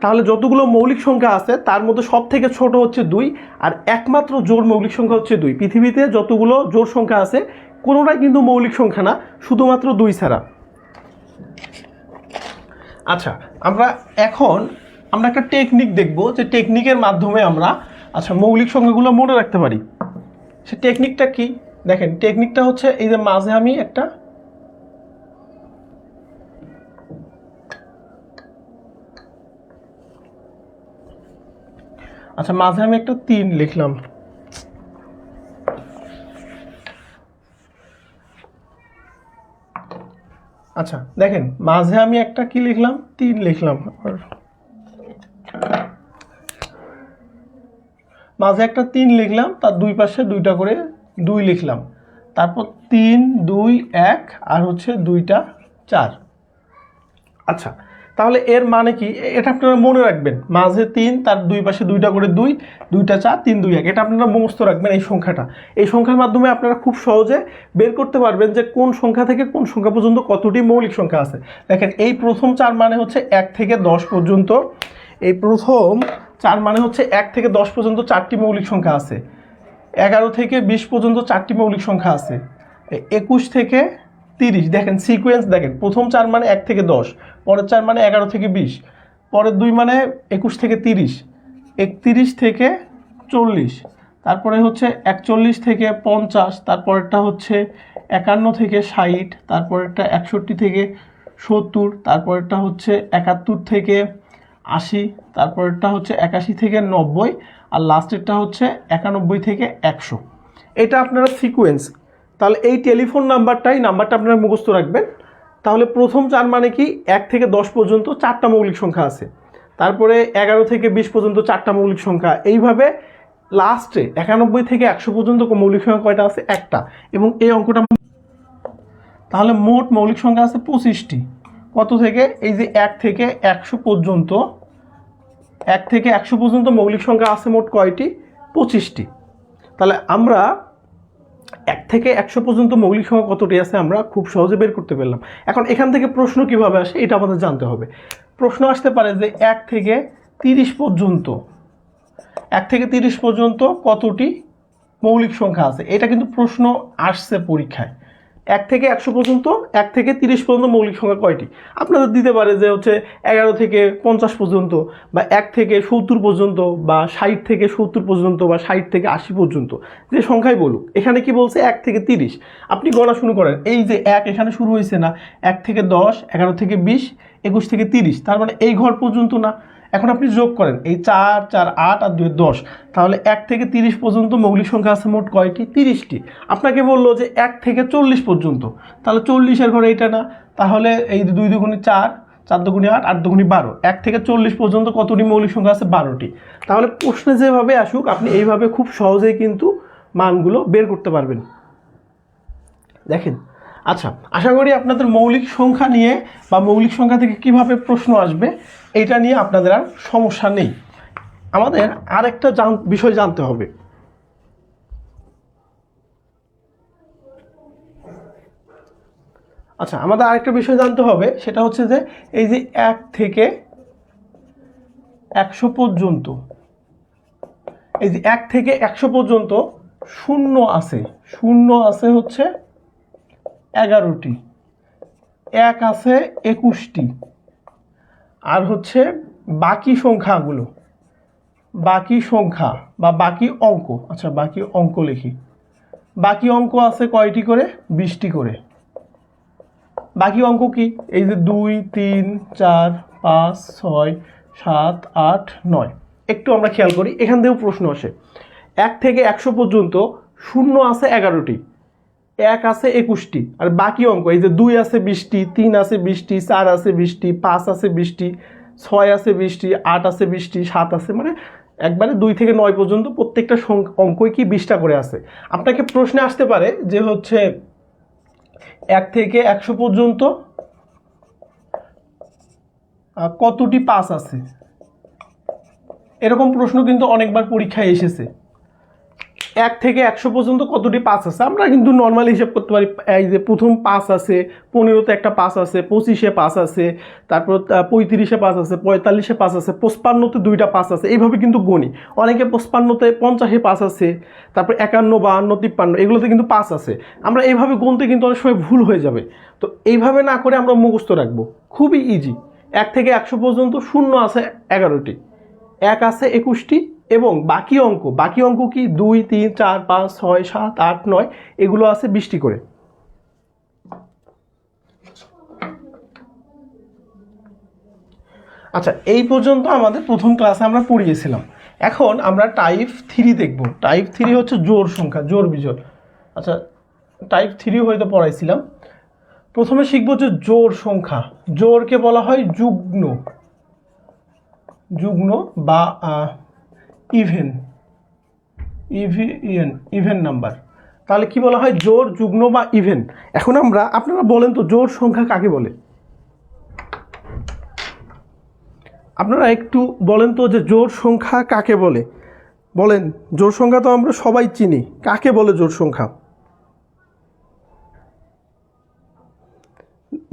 তাহলে যতগুলো মৌলিক সংখ্যা আছে তার মধ্যে সব থেকে ছোট হচ্ছে 2, আর একমাত্র জোড় মৌলিক সংখ্যা হচ্ছে 2। পৃথিবীতে যতগুলো জোড় সংখ্যা আছে কোনোটাই কিন্তু মৌলিক সংখ্যা না, শুধুমাত্র 2 ছাড়া। আচ্ছা, আমরা একটা টেকনিক দেখব, যে টেকনিকের মাধ্যমে আমরা মৌলিক সংখ্যাগুলো মনে রাখতে পারি। সে টেকনিকটা কি? দেখেন, টেকনিকটা হচ্ছে এই যে মাঝে আমি একটা আচ্ছা, মাঝে আমি একটা 3 লিখলাম। আচ্ছা দেখেন, মাঝে আমি একটা কি লিখলাম, 3 লিখলাম। মাঝে একটা 3 লিখলাম, তার দুই পাশে দুইটা করে 2 লিখলাম, তারপর 3 2 1 আর হচ্ছে 2টা 4। আচ্ছা, তাহলে এর মানে কি, এটা আপনারা মনে রাখবেন, মাঝে 3, তার দুই পাশে দুইটা করে 2, 2টা 4, 3 2 1, এটা আপনারা মুখস্থ রাখবেন। এই সংখ্যাটা, এই সংখ্যার মাধ্যমে আপনারা খুব সহজে বের করতে পারবেন যে কোন সংখ্যা থেকে কোন সংখ্যা পর্যন্ত কতটি মৌলিক সংখ্যা আছে। দেখেন, এই প্রথম 4 মানে হচ্ছে 1 থেকে 10 পর্যন্ত, এই প্রথম 4 মানে হচ্ছে 1 থেকে 10 পর্যন্ত 4টি মৌলিক সংখ্যা আছে। 11 থেকে 20 পর্যন্ত 4টি মৌলিক সংখ্যা আছে। 21 থেকে 30, দেখেন সিকোয়েন্স দেখেন, প্রথম 4 মানে 1 থেকে 10, পরের 4 মানে 11 থেকে 20, পরের 2 মানে 21 থেকে 30, 31 থেকে 40, তারপরে হচ্ছে 41 থেকে 50, তারপরেরটা হচ্ছে 51 থেকে 60, তারপরেরটা 61 থেকে 70, তারপরেরটা হচ্ছে 71 থেকে 80, তারপরেরটা হচ্ছে 81 থেকে 90, আর লাস্টেরটা হচ্ছে 91 থেকে 100। এটা আপনারা সিকোয়েন্স। তাহলে এই টেলিফোন নাম্বারটা আপনারা মুখস্থ রাখবেন। তাহলে প্রথম 4 মানে কি, 1 থেকে 10 পর্যন্ত 4টা মৌলিক সংখ্যা আছে, তারপরে 11 থেকে 20 পর্যন্ত 4টা মৌলিক সংখ্যা, এইভাবে লাস্টে 91 থেকে 100 পর্যন্ত মৌলিক সংখ্যা কয়টা আছে, একটা। এবং এই অঙ্কটা, তাহলে মোট মৌলিক সংখ্যা আছে 25টি। কত থেকে, এই যে 1 থেকে 100 পর্যন্ত, 1 থেকে 100 পর্যন্ত মৌলিক সংখ্যা আছে মোট কয়টি, 25টি। তাহলে আমরা 1 থেকে 100 পর্যন্ত মৌলিক সংখ্যা কতটি আছে আমরা খুব সহজে বের করতে পারলাম। এখন এখান থেকে প্রশ্ন কিভাবে আসে এটা আমাদের জানতে হবে। প্রশ্ন আসতে পারে যে 1 থেকে 30 পর্যন্ত, 1 থেকে 30 পর্যন্ত কতটি মৌলিক সংখ্যা আছে, এটা কিন্তু প্রশ্ন আসছে পরীক্ষায়। 1 থেকে 100 পর্যন্ত, 1 থেকে 30 পর্যন্ত মৌলিক সংখ্যা কয়টি, আপনাদের দিতে পারে যে হচ্ছে 11 থেকে 50 পর্যন্ত, বা 1 থেকে 70 পর্যন্ত, বা 60 থেকে 70 পর্যন্ত, বা 60 থেকে 80 পর্যন্ত, যে সংখ্যাই বলুক। এখানে কি বলছে, 1 থেকে 30। আপনি গণনা শুরু করেন, এই যে 1 এখানে শুরু হয়েছে না, 1 থেকে 10, 11 থেকে 20, 21 থেকে 30, তার মানে এই ঘর পর্যন্ত না। এখন আপনি যোগ করেন, এই 4 4 8 আর 2 10, তাহলে 1 থেকে 30 পর্যন্ত মৌলিক সংখ্যা আছে মোট কয়টি, 30টি। আপনাকে বললো যে 1 থেকে 40 পর্যন্ত, তাহলে 40-এর ঘরে এটা না, তাহলে এই 2 দুগুণে 4, 4 দুগুণে 8, 8 দুগুণে 12, 1 থেকে 40 পর্যন্ত কতটি মৌলিক সংখ্যা আছে, 12টি। তাহলে প্রশ্নে যেভাবে আসুক আপনি এইভাবে খুব সহজেই কিন্তু মানগুলো বের করতে পারবেন। দেখেন, আচ্ছা, আশা করি আপনাদের মৌলিক সংখ্যা নিয়ে বা মৌলিক সংখ্যা থেকে কিভাবে প্রশ্ন আসবে এটা নিয়ে আপনাদের আর সমস্যা নেই। আমাদের আরেকটা বিষয় জানতে হবে। আচ্ছা, আমাদের আরেকটা বিষয় জানতে হবে, সেটা হচ্ছে যে এই যে 1 থেকে 100 পর্যন্ত, এই যে 1 থেকে 100 পর্যন্ত শূন্য আছে হচ্ছে 11টি, 1 আছে 21টি, আর হচ্ছে বাকি সংখ্যাগুলো, বাকি সংখ্যা বা বাকি অঙ্ক, আচ্ছা বাকি অঙ্ক লিখি, বাকি অঙ্ক আছে কয়টি করে, 20টি করে। বাকি অঙ্ক কি, এই যে 2 3 4 5 6 7 8 9। একটু আমরা খেয়াল করি, এখান থেকেও প্রশ্ন আসে। 1 থেকে 100 পর্যন্ত শূন্য আছে 11টি, 1 আছে 21টি, আর বাকি অঙ্ক এই যে 2 আছে 20টি, 3 আছে 20টি, 4 আছে 20টি, 5 আছে 20টি, 6 আছে 20টি, 8 আছে 20টি, 7 আছে, মানে একবারে 2 থেকে 9 পর্যন্ত প্রত্যেকটা অঙ্কই কি 20টা করে আছে। আপনাকে প্রশ্নে আসতে পারে যে হচ্ছে 1 থেকে 100 পর্যন্ত কতটি 5 আছে, এরকম প্রশ্ন কিন্তু অনেকবার পরীক্ষায় এসেছে। 1 থেকে 100 পর্যন্ত কতটি 5 আছে, আমরা কিন্তু নর্মালি হিসাব করতে পারি। এই যে প্রথম 5 আছে, 15-তে একটা 5 আছে, 25-এ 5 আছে, তারপর 35-এ 5 আছে, 45-এ 5 আছে, 55-তে 2টা 5 আছে, এইভাবে কিন্তু গণি। অনেকে 55-তে 50-এ 5 আছে, তারপর 51 52 53 এগুলোতে কিন্তু 5 আছে। আমরা এইভাবে গুনতে কিন্তু অনেক সময় ভুল হয়ে যাবে। তো এইভাবে না করে আমরা মুখস্থ রাখবো, খুবই ইজি। 1 থেকে 100 পর্যন্ত শূন্য আছে 11টি, 1 আছে 21টি, এবং বাকি অঙ্ক কি 2 3 4 5 6 7 8 9, এগুলো আছে 20টি করে। আচ্ছা, এই পর্যন্ত আমাদের প্রথম ক্লাসে আমরা পড়িয়েছিলাম। এখন আমরা টাইপ 3 দেখব। টাইপ 3 হচ্ছে জোড় সংখ্যা, জোড় বিজোড়। আচ্ছা, টাইপ 3 হয়তো পড়াইছিলাম। প্রথমে শিখবো যে জোড় সংখ্যা। জোড়কে বলা হয় যুগ্ম, যুগ্ম বা ইভেন, ইভেন নাম্বার। তাহলে কি বলা হয়? জোড়, যুগ্ম বা ইভেন। এখন আপনারা বলেন তো জোড় সংখ্যা কাকে বলে? আপনারা একটু বলেন তো যে জোড় সংখ্যা কাকে বলে? বলেন, জোড় সংখ্যা তো আমরা সবাই চিনি, কাকে বলে জোড় সংখ্যা?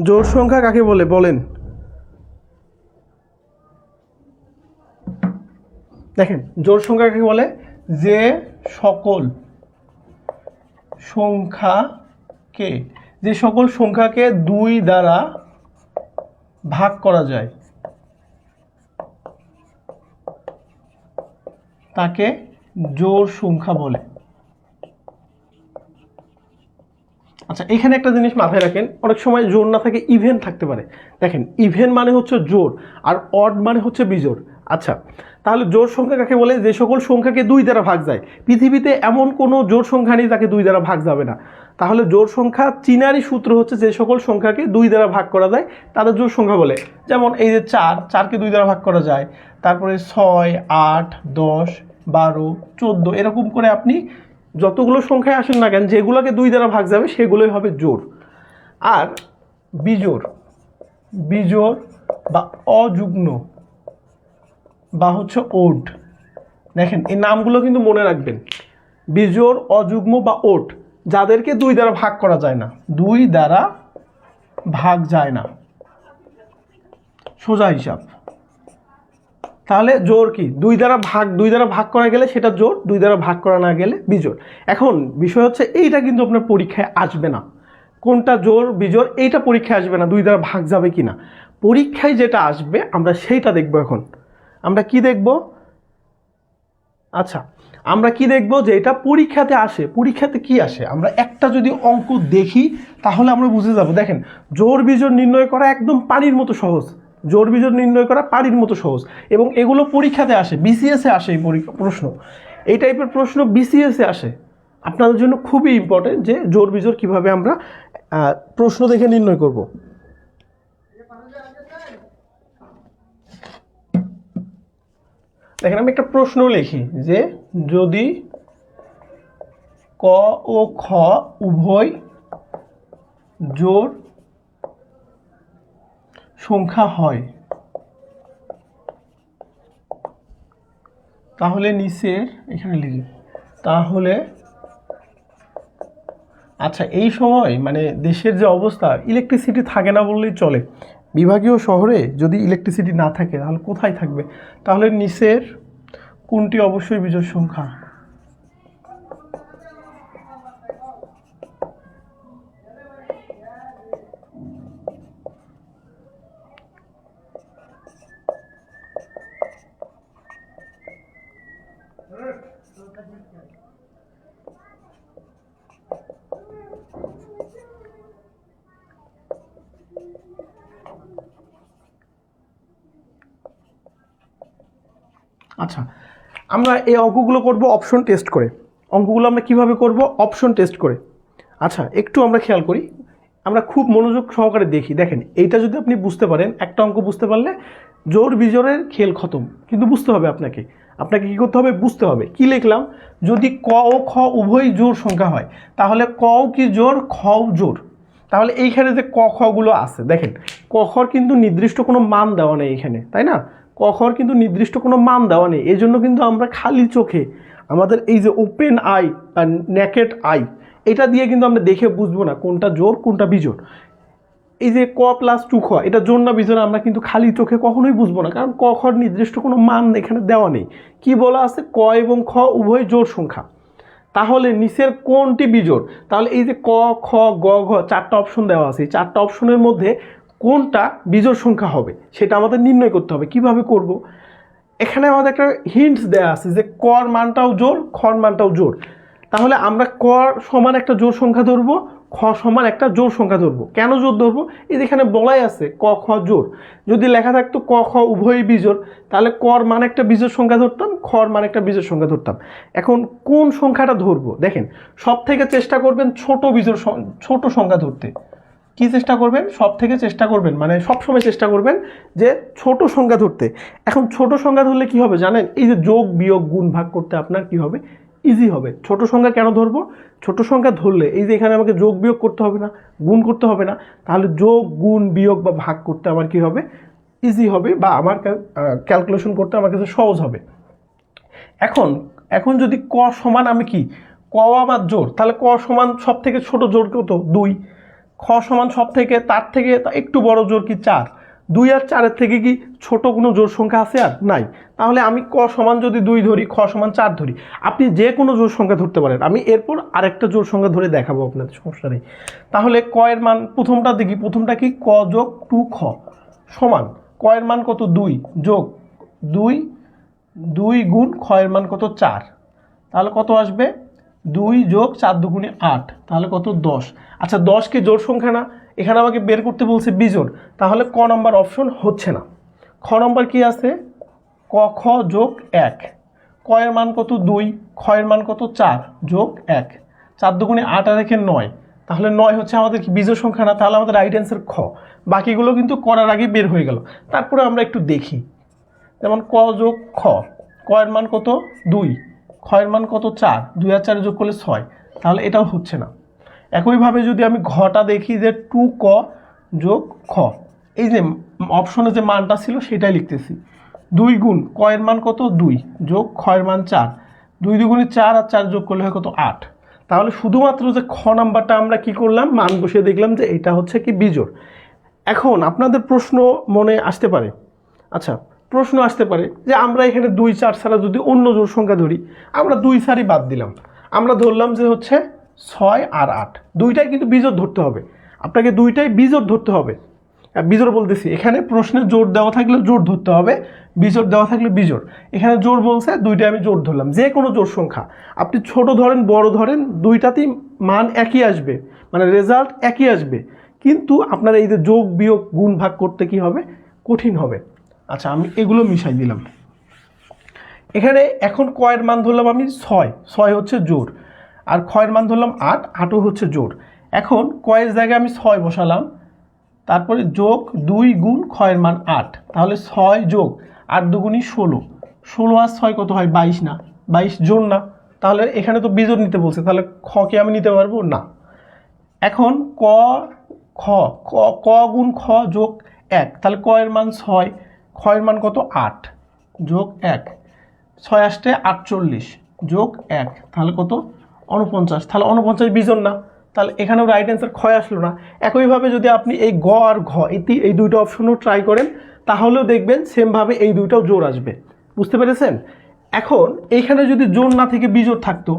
জোড় সংখ্যা কাকে বলে বলেন? দেখেন, জোড় সংখ্যা কাকে বলে? যে সকল সংখ্যাকে 2 দ্বারা ভাগ করা যায় তাকে জোড় সংখ্যা বলে। আচ্ছা, এখানে একটা জিনিস মাথায় রাখেন, অনেক সময় জোড় না থাকে ইভেন থাকতে পারে। দেখেন, ইভেন মানে হচ্ছে জোড় আর অড মানে হচ্ছে বিজোড়। আচ্ছা, তাহলে জোড় সংখ্যা কাকে বলে? যে সকল সংখ্যাকে 2 দ্বারা ভাগ যায়। পৃথিবীতে এমন কোনো জোড় সংখ্যা নেই যাকে 2 দ্বারা ভাগ যাবে না। তাহলে জোড় সংখ্যা চিনারই সূত্র হচ্ছে যে সকল সংখ্যাকে 2 দ্বারা ভাগ করা যায় তাদের জোড় সংখ্যা বলে। যেমন এই যে 4কে 2 দ্বারা ভাগ করা যায়, তারপরে 6, 8, 10, 12, 14 এরকম করে আপনি যতগুলো সংখ্যায় আসেন না কেন, যেগুলোকে 2 দ্বারা ভাগ যাবে সেগুলোই হবে জোড়। আর বিজোড়, বিজোড় বা অযুগ্ম বা হচ্ছে ওড। দেখেন, এই নামগুলো কিন্তু মনে রাখবেন। বিজোড়, অযুগ্ম বা ওড, যাদেরকে 2 দ্বারা ভাগ করা যায় না, 2 দ্বারা ভাগ যায় না, সোজা হিসাব। তাহলে জোড় কি? 2 দ্বারা ভাগ করা গেলে সেটা জোড়, 2 দ্বারা ভাগ করা না গেলে বিজোড়। এখন বিষয় হচ্ছে এইটা কিন্তু আপনার পরীক্ষায় আসবে না, কোনটা জোড় বিজোড় এইটা পরীক্ষায় আসবে না, 2 দ্বারা ভাগ যাবে কিনা। পরীক্ষায় যেটা আসবে আমরা সেইটা দেখব। এখন আমরা কি দেখব? আচ্ছা, আমরা কি দেখব যে এটা পরীক্ষাতে আসে। পরীক্ষাতে কি আসে? আমরা একটা যদি অঙ্ক দেখি তাহলে আমরা বুঝে যাব। দেখেন, জোড় বিজোড় নির্ণয় করা একদম পানির মতো সহজ। জোড় বিজোড় নির্ণয় করা পানির মতো সহজ, এবং এগুলো পরীক্ষাতে আসে, বিসিএসে আসে। এই প্রশ্ন, এই টাইপের প্রশ্ন বিসিএসে আসে। আপনাদের জন্য খুবই ইম্পর্টেন্ট যে জোড় বিজোড় কীভাবে আমরা প্রশ্ন দেখে নির্ণয় করব। দেখেন, আমি একটা প্রশ্ন লিখি যে যদি ক ও খ উভয় জোড় সংখ্যা হয় তাহলে নিচের, এখানে লিখি তাহলে। আচ্ছা, এই সময় মানে দেশের যে অবস্থা, ইলেকট্রিসিটি থাকে না বললেই চলে। বিভাগীয় শহরে যদি ইলেকট্রিসিটি না থাকে তাহলে কোথায় থাকবে? তাহলে নিচের কোনটি অবশ্যই বিজোড় সংখ্যা? আচ্ছা, আমরা এই অঙ্কগুলো করব অপশন টেস্ট করে। অঙ্কগুলো আমরা কিভাবে করব? অপশন টেস্ট করে। আচ্ছা, একটু আমরা খেয়াল করি, আমরা খুব মনোযোগ সহকারে দেখি। দেখেন, এইটা যদি আপনি বুঝতে পারেন, একটা অঙ্ক বুঝতে পারলে জোড় বিজোড়ের খেল খতম। কিন্তু বুঝতে হবে আপনাকে কী করতে হবে? বুঝতে হবে। কি লিখলাম? যদি ক ও খ উভয় জোড় সংখ্যা হয় তাহলে কও কি জোড়, খও জোড়। তাহলে এইখানে যে ক খগুলো আছে, দেখেন ক খর কিন্তু নির্দিষ্ট কোনো মান দেওয়া নেই এখানে, তাই না? ক খর কিন্তু নির্দিষ্ট কোনো মান দেওয়া নেই। এই জন্য কিন্তু আমরা খালি চোখে আমাদের এই যে ওপেন আই বা নেকেড আই, এটা দিয়ে কিন্তু আমরা দেখে বুঝবো না কোনটা জোড় কোনটা বিজোড়। এই যে ক প্লাস 2 খ, এটা জোড় না বিজোড় আমরা কিন্তু খালি চোখে কখনোই বুঝবো না, কারণ ক খর নির্দিষ্ট কোনো মান এখানে দেওয়া নেই। কি বলা আছে? ক এবং খ উভয় জোড় সংখ্যা। তাহলে নিচের কোনটি বিজোড়? তাহলে এই যে ক খ গ ঘ 4টা অপশন দেওয়া আছে, এই 4টা অপশনের মধ্যে কোনটা বিজোড় সংখ্যা হবে সেটা আমাদের নির্ণয় করতে হবে। কিভাবে করব? এখানে আমাদের একটা হিন্টস দেওয়া আছে যে কর মানটাও জোড়, খর মানটাও জোড়। তাহলে আমরা ক সমান একটা জোড় সংখ্যা ধরবো, খ সমান একটা জোড় সংখ্যা ধরবো। কেন জোড় ধরবো? এই যেখানে বলাই আছে ক খ জোড়। যদি লেখা থাকতো ক খ উভয়ই বিজোড়, তাহলে কর মান একটা বিজোড় সংখ্যা ধরতাম, খর মান একটা বিজোড় সংখ্যা ধরতাম। এখন কোন সংখ্যাটা ধরবো দেখেন, সব থেকে চেষ্টা করবেন ছোট সংখ্যা ধরতে। কি চেষ্টা করবেন? সব থেকে চেষ্টা করবেন, মানে সবসময় চেষ্টা করবেন যে ছোট সংখ্যা ধরতে। এখন ছোট সংখ্যা ধরলে কি হবে জানেন? এই যে যোগ বিয়োগ গুণ ভাগ করতে আপনার কি হবে? ইজি হবে। ছোট সংখ্যা কেন ধরবো? ছোট সংখ্যা ধরলে এই যে এখানে আমাকে যোগ বিয়োগ করতে হবে না, গুণ করতে হবে না, তাহলে যোগ গুণ বিয়োগ বা ভাগ করতে আমার কি হবে? ইজি হবে, বা আমার ক্যালকুলেশন করতে আমার কাছে সহজ হবে। এখন যদি ক সমান আমি কি ক আমার জোড়, তাহলে ক সমান সব থেকে ছোট জোড় কত? 2। খ সমান সব থেকে তার থেকে একটু বড় জোড় কি 4। 2 আর 4-এর থেকে কি ছোট কোনো জোড় সংখ্যা আছে? আর নাই। তাহলে আমি ক সমান যদি 2 ধরি, খ সমান 4 ধরি, আপনি যে কোনো জোড় সংখ্যা ধরতে পারেন। আমি এরপর আরেকটা জোড় সংখ্যা ধরে দেখাবো আপনাদের, সমস্যা নেই। তাহলে ক এর মান প্রথমটা দেখি, প্রথমটা কি ক যোগ 2খ সমান ক এর মান কত? 2 যোগ 2 গুণ খ এর মান কত? 4। তাহলে কত আসবে? 2 যোগ 4 দুগুণে 8, তাহলে কত? 10। আচ্ছা 10 কি জোড় সংখ্যা না? এখানে আমাকে বের করতে বলছে বিজোড়, তাহলে ক নম্বর অপশন হচ্ছে না। খ নম্বর কি আছে? ক খ যোগ 1। ক এর মান কত? 2, খ এর মান কত? 4 যোগ 1, 4 দুগুণে 8 আর এখানে 9, তাহলে 9 হচ্ছে আমাদের কি বিজোড় সংখ্যা না? তাহলে আমাদের রাইট অ্যান্সার খ। বাকিগুলো কিন্তু করার আগে বের হয়ে গেল। তারপরে আমরা একটু দেখি, যেমন ক যোগ খ, ক এর মান কত? 2, খ এর মান কত? 4, 2 আর 4 যোগ করলে 6, তাহলে এটাও হচ্ছে না। একইভাবে যদি আমি ঘটা দেখি যে 2ক যোগ খ, এই যে অপশনে যে মানটা ছিল সেটাই লিখতেছি। 2 গুণ ক এর মান কত? 2 যোগ খ এর মান 4, 2 দুগুণে 4 আর 4 যোগ করলে হয় কত? 8। তাহলে শুধুমাত্র যে খ নাম্বারটা আমরা কি করলাম? মান বসিয়ে দেখলাম যে এটা হচ্ছে কি বিজোড়। এখন আপনাদের প্রশ্ন মনে আসতে পারে, আচ্ছা প্রশ্ন আসতে পারে যে আমরা এখানে 2, 4 ছাড়া যদি অন্য জোড় সংখ্যা ধরি, আমরা 2, 4ই বাদ দিলাম, আমরা ধরলাম যে হচ্ছে 6 আর 8, দুইটাই কিন্তু বিজোড় ধরতে হবে। আপনাকে দুইটাই বিজোড় ধরতে হবে। বিজোড় বলতেছি, এখানে প্রশ্নে জোড় দেওয়া থাকলে জোড় ধরতে হবে, বিজোড় দেওয়া থাকলে বিজোড়। এখানে জোড় বলছে, দুইটাই আমি জোড় ধরলাম। যে কোনো জোড় সংখ্যা আপনি ছোট ধরেন বড় ধরেন, দুইটাতেই মান একই আসবে, মানে রেজাল্ট একই আসবে, কিন্তু আপনার এই যে যোগ বিয়োগ গুণ ভাগ করতে কি হবে? কঠিন হবে। আচ্ছা আমি এগুলো মিশাই দিলাম এখানে। এখন ক এর মান ধরলাম আমি 6, 6 হচ্ছে জোড়, আর খ এর মান ধরলাম 8, 8ও হচ্ছে জোড়। এখন ক এর জায়গায় আমি 6 বসালাম, তারপরে যোগ 2 গুণ খ এর মান 8, তাহলে 6 যোগ 8 দুগুণই 16, 16 আর 6 কত হয়? 22 না? 22 জোড় না? তাহলে এখানে তো বিজোড় নিতে বলছে, তাহলে খ কে আমি নিতে পারবো না। এখন ক খ ক গুণ খ যোগ 1, তাহলে ক এর মান 6, খ এর মান কত? 8 যোগ 1, 6 আসতে 48 যোগ 1, তাহলে কত? 49। তাহলে 49 বিজোড় না? তাহলে এখানেও রাইট অ্যান্সার খ আসলো না। একইভাবে যদি আপনি এই গ আর ঘ এই দুইটা অপশনও ট্রাই করেন, তাহলেও দেখবেন সেমভাবে এই দুইটাও জোড় আসবে। বুঝতে পেরেছেন? এখন এইখানে যদি জোড় না থেকে বিজোড় থাকতো,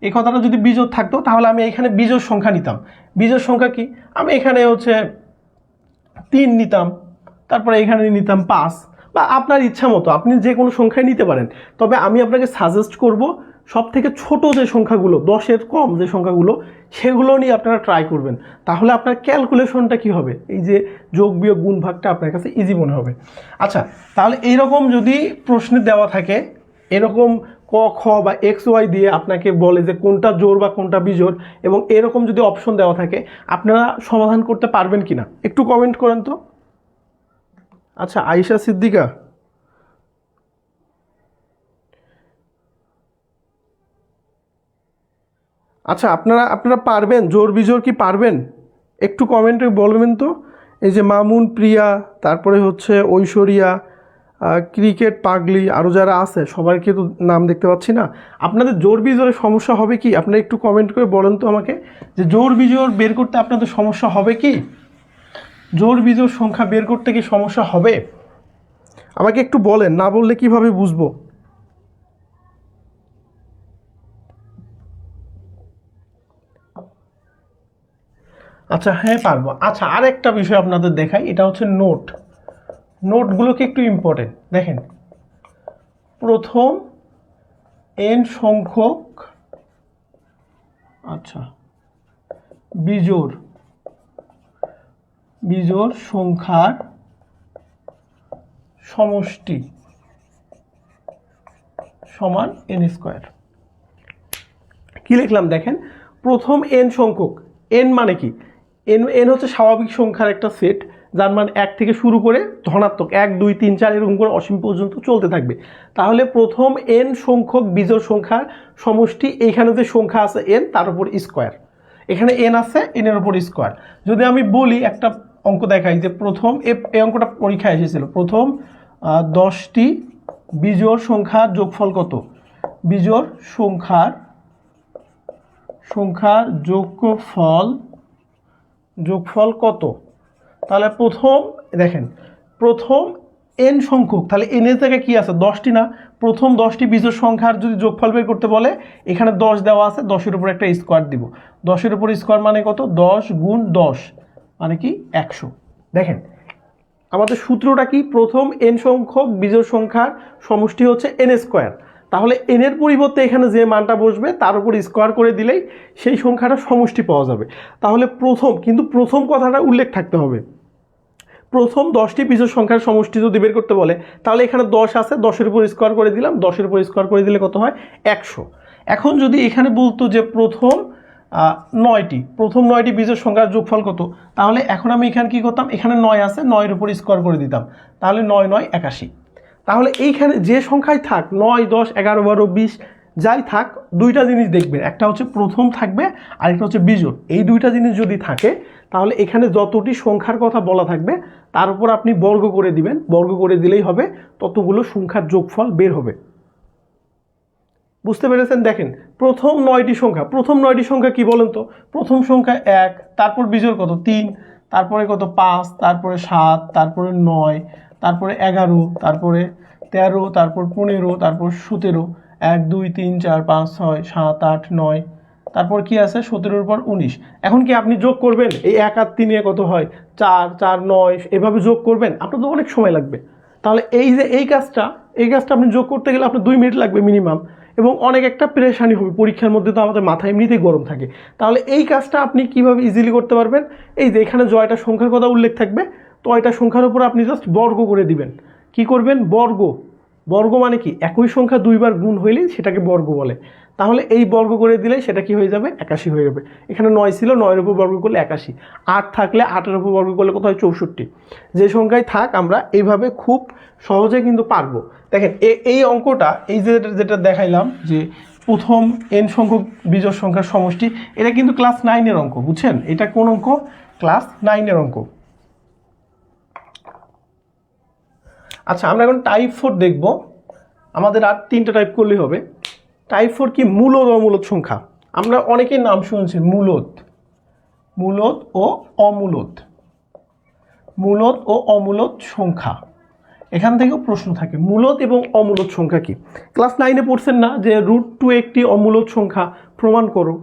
এই কথাটা যদি বিজোড় থাকতো, তাহলে আমি এখানে বিজোড় সংখ্যা নিতাম। বিজোড় সংখ্যা কি? আমি এখানে হচ্ছে 3 নিতাম, তারপরে এখানে নিতাম 5, বা আপনার ইচ্ছা মতো আপনি যে কোনো সংখ্যায় নিতে পারেন। তবে আমি আপনাকে সাজেস্ট করব সব থেকে ছোট যে সংখ্যাগুলো, 10-এর কম যে সংখ্যাগুলো, সেগুলো নিয়ে আপনারা ট্রাই করবেন। তাহলে আপনার ক্যালকুলেশনটা কি হবে? এই যে যোগ বিয়োগ গুণ ভাগটা আপনার কাছে ইজি মনে হবে। আচ্ছা তাহলে এইরকম যদি প্রশ্নে দেওয়া থাকে, এরকম ক খ বা এক্স ওয়াই দিয়ে আপনাকে বলে যে কোনটা জোড় বা কোনটা বিজোড়, এবং এরকম যদি অপশন দেওয়া থাকে, আপনারা সমাধান করতে পারবেন কিনা একটু কমেন্ট করেন তো। আচ্ছা আয়েশা সিদ্দিকা, আচ্ছা আপনারা পারবেন? জোড় বিজোড় কি পারবেন? একটু কমেন্টে বলবেন তো। এই যে মামুন, প্রিয়া, তারপরে হচ্ছে ঐশ্বরিয়া, ক্রিকেট পাগলি, আরও যারা আছে সবাইকে তো নাম দেখতে পাচ্ছি না। আপনাদের জোড় বিজোড়ের সমস্যা হবে কি? আপনারা একটু কমেন্ট করে বলেন তো আমাকে, যে জোড় বিজোড় বের করতে আপনাদের সমস্যা হবে কি? জোড় বিজোড় সংখ্যা বের করতে কি সমস্যা হবে? আমাকে একটু বলেন, না বললে কিভাবে বুঝবো? আচ্ছা হ্যাঁ পারবো। আচ্ছা আরেকটা বিষয় আপনাদের দেখাই, এটা হচ্ছে নোট। নোটগুলো কি একটু ইম্পর্টেন্ট দেখেন। প্রথম n সংখ্যক আচ্ছা বিজোড় সংখ্যার সমষ্টি সমান এন স্কোয়ার। কি লিখলাম দেখেন, প্রথম এন সংখ্যক, এন মানে কি, এন এন হচ্ছে স্বাভাবিক সংখ্যার একটা সেট যার মান 1 থেকে শুরু করে ধনাত্মক 1 2 3 4 এরকম করে অসীম পর্যন্ত চলতে থাকবে। তাহলে প্রথম এন সংখ্যক বিজোড় সংখ্যার সমষ্টি, এইখানে যে সংখ্যা আছে এন তার উপর স্কোয়ার, এখানে এন আছে এনের উপর স্কোয়ার। যদি আমি বলি একটা অঙ্ক দেখাই যে প্রথম এই অঙ্কটা পরীক্ষায় এসেছিল, প্রথম 10টি বিজোড় সংখ্যার যোগফল কত, বিজোড় সংখ্যার যোগফল কত। তাহলে প্রথম দেখেন, প্রথম এন সংখ্যক, তাহলে এন এর জায়গায় কি আছে 10টি না, প্রথম 10টি বিজোড় সংখ্যার যদি যোগফল বের করতে বলে এখানে 10 দেওয়া আছে, 10-এর উপর একটা স্কোয়ার দিব, 10-এর উপর স্কোয়ার মানে কত, 10 গুণ 10 মানে কি 100। দেখেন আমাদের সূত্রটা কি, প্রথম এন সংখ্যক বিজোড় সংখ্যার সমষ্টি হচ্ছে এন স্কোয়ার। তাহলে এন এর পরিবর্তে এখানে যে মানটা বসবে তার উপর স্কোয়ার করে দিলেই সেই সংখ্যাটা সমষ্টি পাওয়া যাবে। তাহলে প্রথম, কিন্তু প্রথম কথাটা উল্লেখ থাকতে হবে, প্রথম 10টি বিজোড় সংখ্যার সমষ্টি যদি বের করতে বলে তাহলে এখানে 10 আছে, 10-এর উপর স্কোয়ার করে দিলাম, 10-এর উপর স্কোয়ার করে দিলে কত হয় 100। এখন যদি এখানে বলতো যে প্রথম 9টি বিজোড় সংখ্যার যোগফল কত, তাহলে এখন আমি এখানে কি করতাম, এখানে 9 আছে, 9-এর উপর স্কোয়ার করে দিতাম, তাহলে 9 9 81। তাহলে এইখানে যে সংখ্যায় থাক 9 10 11 12 20 যাই থাক, দুইটা জিনিস দেখবেন, একটা হচ্ছে প্রথম থাকবে আর একটা হচ্ছে বিজোড়। এই দুইটা জিনিস যদি থাকে তাহলে এখানে যতটি সংখ্যার কথা বলা থাকবে তার উপর আপনি বর্গ করে দিবেন, বর্গ করে দিলেই হবে ততগুলো সংখ্যার যোগফল বের হবে। বুঝতে পেরেছেন? দেখেন প্রথম 9টি সংখ্যা কি বলেন তো, প্রথম সংখ্যা 1, তারপর বিজোড় কত 3, তারপরে কত 5, তারপরে 7, তারপরে 9, তারপরে 11, তারপরে 13, তারপর 15, তারপর 17, 1 2 3 4 5 6 7 8 9, তারপর কি আছে 17-এর উপর 19। এখন কি আপনি যোগ করবেন, এই 1 আর 3 এ কত হয় 4 4 9, এভাবে যোগ করবেন, আপনার তো অনেক সময় লাগবে। তাহলে এই কাজটা আপনি যোগ করতে গেলে আপনার 2 মিনিট লাগবে মিনিমাম, এবং অনেক একটা পেরেশানি হবে, পরীক্ষার মধ্যে তো আমাদের মাথা এমনিতেই গরম থাকে। তাহলে এই কাজটা আপনি কিভাবে ইজিলি করতে পারবেন, এই যে এখানে জয়টা সংখ্যার কথা উল্লেখ থাকবে, তো এটা সংখ্যার উপর আপনি জাস্ট বর্গ করে দিবেন। কি করবেন, বর্গ মানে কি, একই সংখ্যা দুইবার গুণ হইলেই সেটাকে বর্গ বলে। তাহলে এই বর্গ করে দিলে সেটা কি হয়ে যাবে 81 হয়ে যাবে। এখানে 9 ছিল, 9-এর উপর বর্গ করলে 81, 8 থাকলে 8-এর উপর বর্গ করলে কত হয় 64। যে সংখ্যায় থাক আমরা এইভাবে খুব সহজে কিন্তু পারবো। দেখেন এই অঙ্কটা, এই যেটা দেখাইলাম যে প্রথম এন সংখ্যক বিজোড় সংখ্যার সমষ্টি, এটা কিন্তু ক্লাস 9-এর অঙ্ক, বুঝছেন? এটা কোন অঙ্ক, ক্লাস 9-এর অঙ্ক। আচ্ছা আমরা এখন টাইপ 4 দেখব, আমাদের আর 3টা টাইপ করলেই হবে। টাইপ 4 কি, মূলদ অমূলদ সংখ্যা। আমরা অনেকেই নাম শুনেছি মূলদ ও অমূলদ সংখ্যা, এখান থেকেও প্রশ্ন থাকে মূলদ এবং অমূলদ সংখ্যা কি। ক্লাস 9-এ পড়ছেন না যে √2 একটি অমূলদ সংখ্যা, প্রমাণ করো।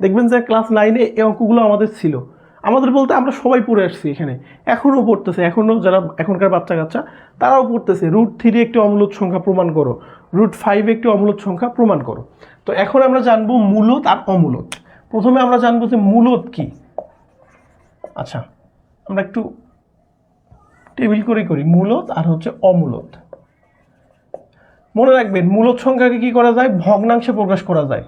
দেখবেন যে ক্লাস 9-এ এই অঙ্কগুলো আমাদের ছিল, আমাদের বলতে আমরা সবাই পড়ে আসছি, এখানে এখনও পড়তেছে, এখনও যারা এখনকার বাচ্চা কাচ্চা তারাও পড়তেছে, √3 একটি অমূলদ সংখ্যা প্রমাণ করো, √5 একটি অমূলদ সংখ্যা প্রমাণ করো। তো এখন আমরা জানবো মূলদ আর অমূলদ। প্রথমে আমরা জানবো যে মূলদ কি। আচ্ছা আমরা একটু টেবিল করি মূলদ আর হচ্ছে অমূলদ। মনে রাখবেন মূলদ সংখ্যাকে কি করা যায়, ভগ্নাংশে প্রকাশ করা যায়,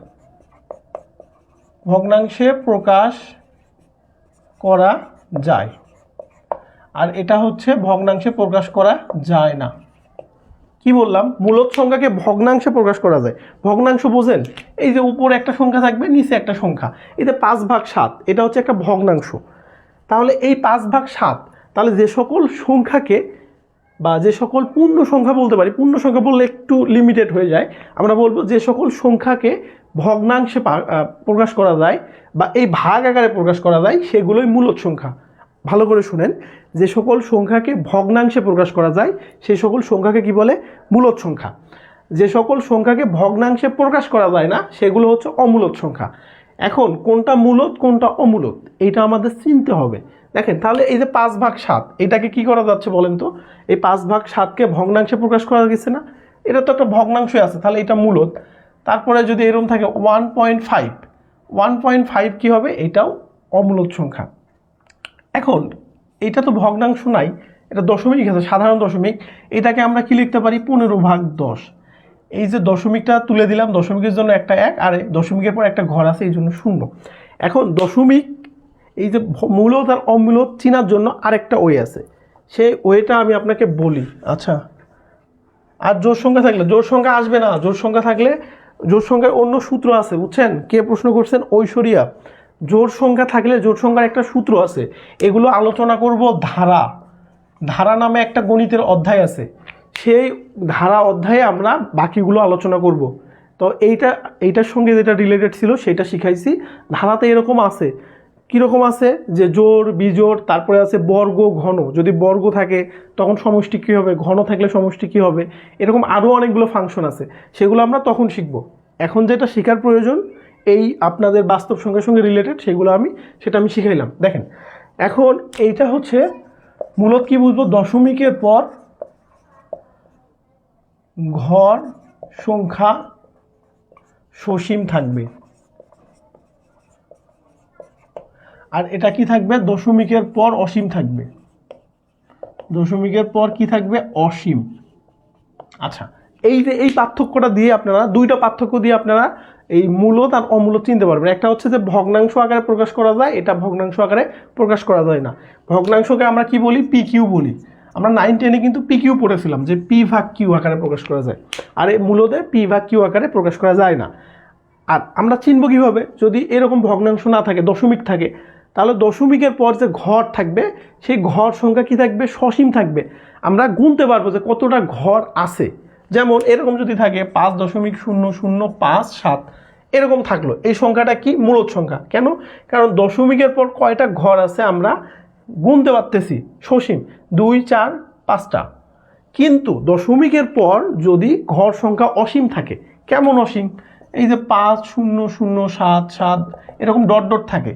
আর এটা হচ্ছে ভগ্নাংশে প্রকাশ করা যায় না। কি বললাম, মূলদ সংখ্যাকে ভগ্নাংশে প্রকাশ করা যায়। ভগ্নাংশ বোঝেন, এই যে উপরে একটা সংখ্যা থাকবে, নিচে একটা সংখ্যা, এই যে 5/7, এটা হচ্ছে একটা ভগ্নাংশ। তাহলে এই 5/7, তাহলে যে সকল সংখ্যাকে বা যে সকল পূর্ণ সংখ্যা বলতে পারি, পূর্ণ সংখ্যা বললে একটু লিমিটেড হয়ে যায়, আমরা বলবো যে সকল সংখ্যাকে ভগ্নাংশে প্রকাশ করা যায় বা এই ভাগ আকারে প্রকাশ করা যায় সেগুলোই মূলদ সংখ্যা। ভালো করে শুনেন, যে সকল সংখ্যাকে ভগ্নাংশে প্রকাশ করা যায় সেই সকল সংখ্যাকে কি বলে, মূলদ সংখ্যা। যে সকল সংখ্যাকে ভগ্নাংশে প্রকাশ করা যায় না সেগুলো হচ্ছে অমূলদ সংখ্যা। এখন কোনটা মূলদ কোনটা অমূলদ এইটা আমাদের চিনতে হবে। দেখেন তাহলে এই যে 5/7, এটাকে কি করা যাচ্ছে বলেন তো, এই 5/7কে ভগ্নাংশে প্রকাশ করা গেছে না, এটা তো একটা ভগ্নাংশ আছে, তাহলে এটা মূলদ। তারপরে যদি এরকম থাকে 1.5 কি হবে, এটাও অমূলদ সংখ্যা। এখন এটা তো ভগ্নাংশ নাই, এটা দশমিক আছে, সাধারণ দশমিক, এটাকে আমরা কি লিখতে পারি 15/10। এই যে দশমিকটা তুলে দিলাম, দশমিকের জন্য একটা 1, আর দশমিকের পর একটা ঘর আছে, এই জন্য 0। এখন দশমিক এই যে মূলদ আর অমূলদ চেনার জন্য আরেকটা ওয়ে আছে, সেই ওয়েটা আমি আপনাকে বলি। আচ্ছা, আর জোড় সংখ্যা থাকলে, জোড় সংখ্যা আসবে না, জোড় সংখ্যা থাকলে, জোড় সংখ্যার অন্য সূত্র আছে, বুঝছেন? কে প্রশ্ন করছেন? ঐশ্বরিয়া। জোড় সংখ্যা থাকলে জোড় সংখ্যার একটা সূত্র আছে, এগুলো আলোচনা করব ধারা। ধারা নামে একটা গণিতের অধ্যায় আছে, সেই ধারা অধ্যায়ে আমরা বাকিগুলো আলোচনা করব। তো এইটার সঙ্গে যেটা রিলেটেড ছিল সেটা শিখাইছি। ধারাতে এরকম আছে, কীরকম আছে যে জোড়, বিজোড়, তারপরে আছে বর্গ, ঘন। যদি বর্গ থাকে তখন সমষ্টি কী হবে, ঘন থাকলে সমষ্টি কী হবে, এরকম আরও অনেকগুলো ফাংশন আছে, সেগুলো আমরা তখন শিখব। এখন যেটা শেখার প্রয়োজন এই আপনাদের বাস্তব সংখ্যার সঙ্গে রিলেটেড, সেটা আমি শিখাইলাম। দেখেন এখন এইটা হচ্ছে মূলত কি বুঝবো, দশমিকের পর ঘর সংখ্যা সসীম থাকবে, আর এটা কি থাকবে, দশমিকের পর অসীম থাকবে। দশমিকের পর কি থাকবে, অসীম। আচ্ছা, এই পার্থক্যটা দিয়ে আপনারা, দুইটা পার্থক্য দিয়ে আপনারা এই মূলদ আর অমূলদ চিনতে পারবেন। একটা হচ্ছে যে ভগ্নাংশ আকারে প্রকাশ করা যায়, এটা ভগ্নাংশ আকারে প্রকাশ করা যায় না। ভগ্নাংশকে আমরা কি বলি, পি কিউ বলি। আমরা 9-10-এ কিন্তু পি কিউ পড়েছিলাম যে পি ভাগ কিউ আকারে প্রকাশ করা যায়, আর এই মূলদে পি ভাগ কিউ আকারে প্রকাশ করা যায় না। আর আমরা চিনব কীভাবে, যদি এরকম ভগ্নাংশ না থাকে, দশমিক থাকে, তাহলে দশমিকের পর যে ঘর থাকবে সেই ঘর সংখ্যা কি থাকবে, সসীম থাকবে। আমরা গুনতে পারবো যে কতটা ঘর আছে। যেমন এরকম যদি থাকে 5.0057 এরকম থাকলো, এই সংখ্যাটা কি, মূলদ সংখ্যা। কেন? কারণ দশমিকের পর কয়টা ঘর আছে আমরা গুনতে পারতেছি, সসীম, 2, 4, 5টা। কিন্তু দশমিকের পর যদি ঘর সংখ্যা অসীম থাকে, কেমন অসীম, এই যে 5.0077 এরকম ডট ডট থাকে।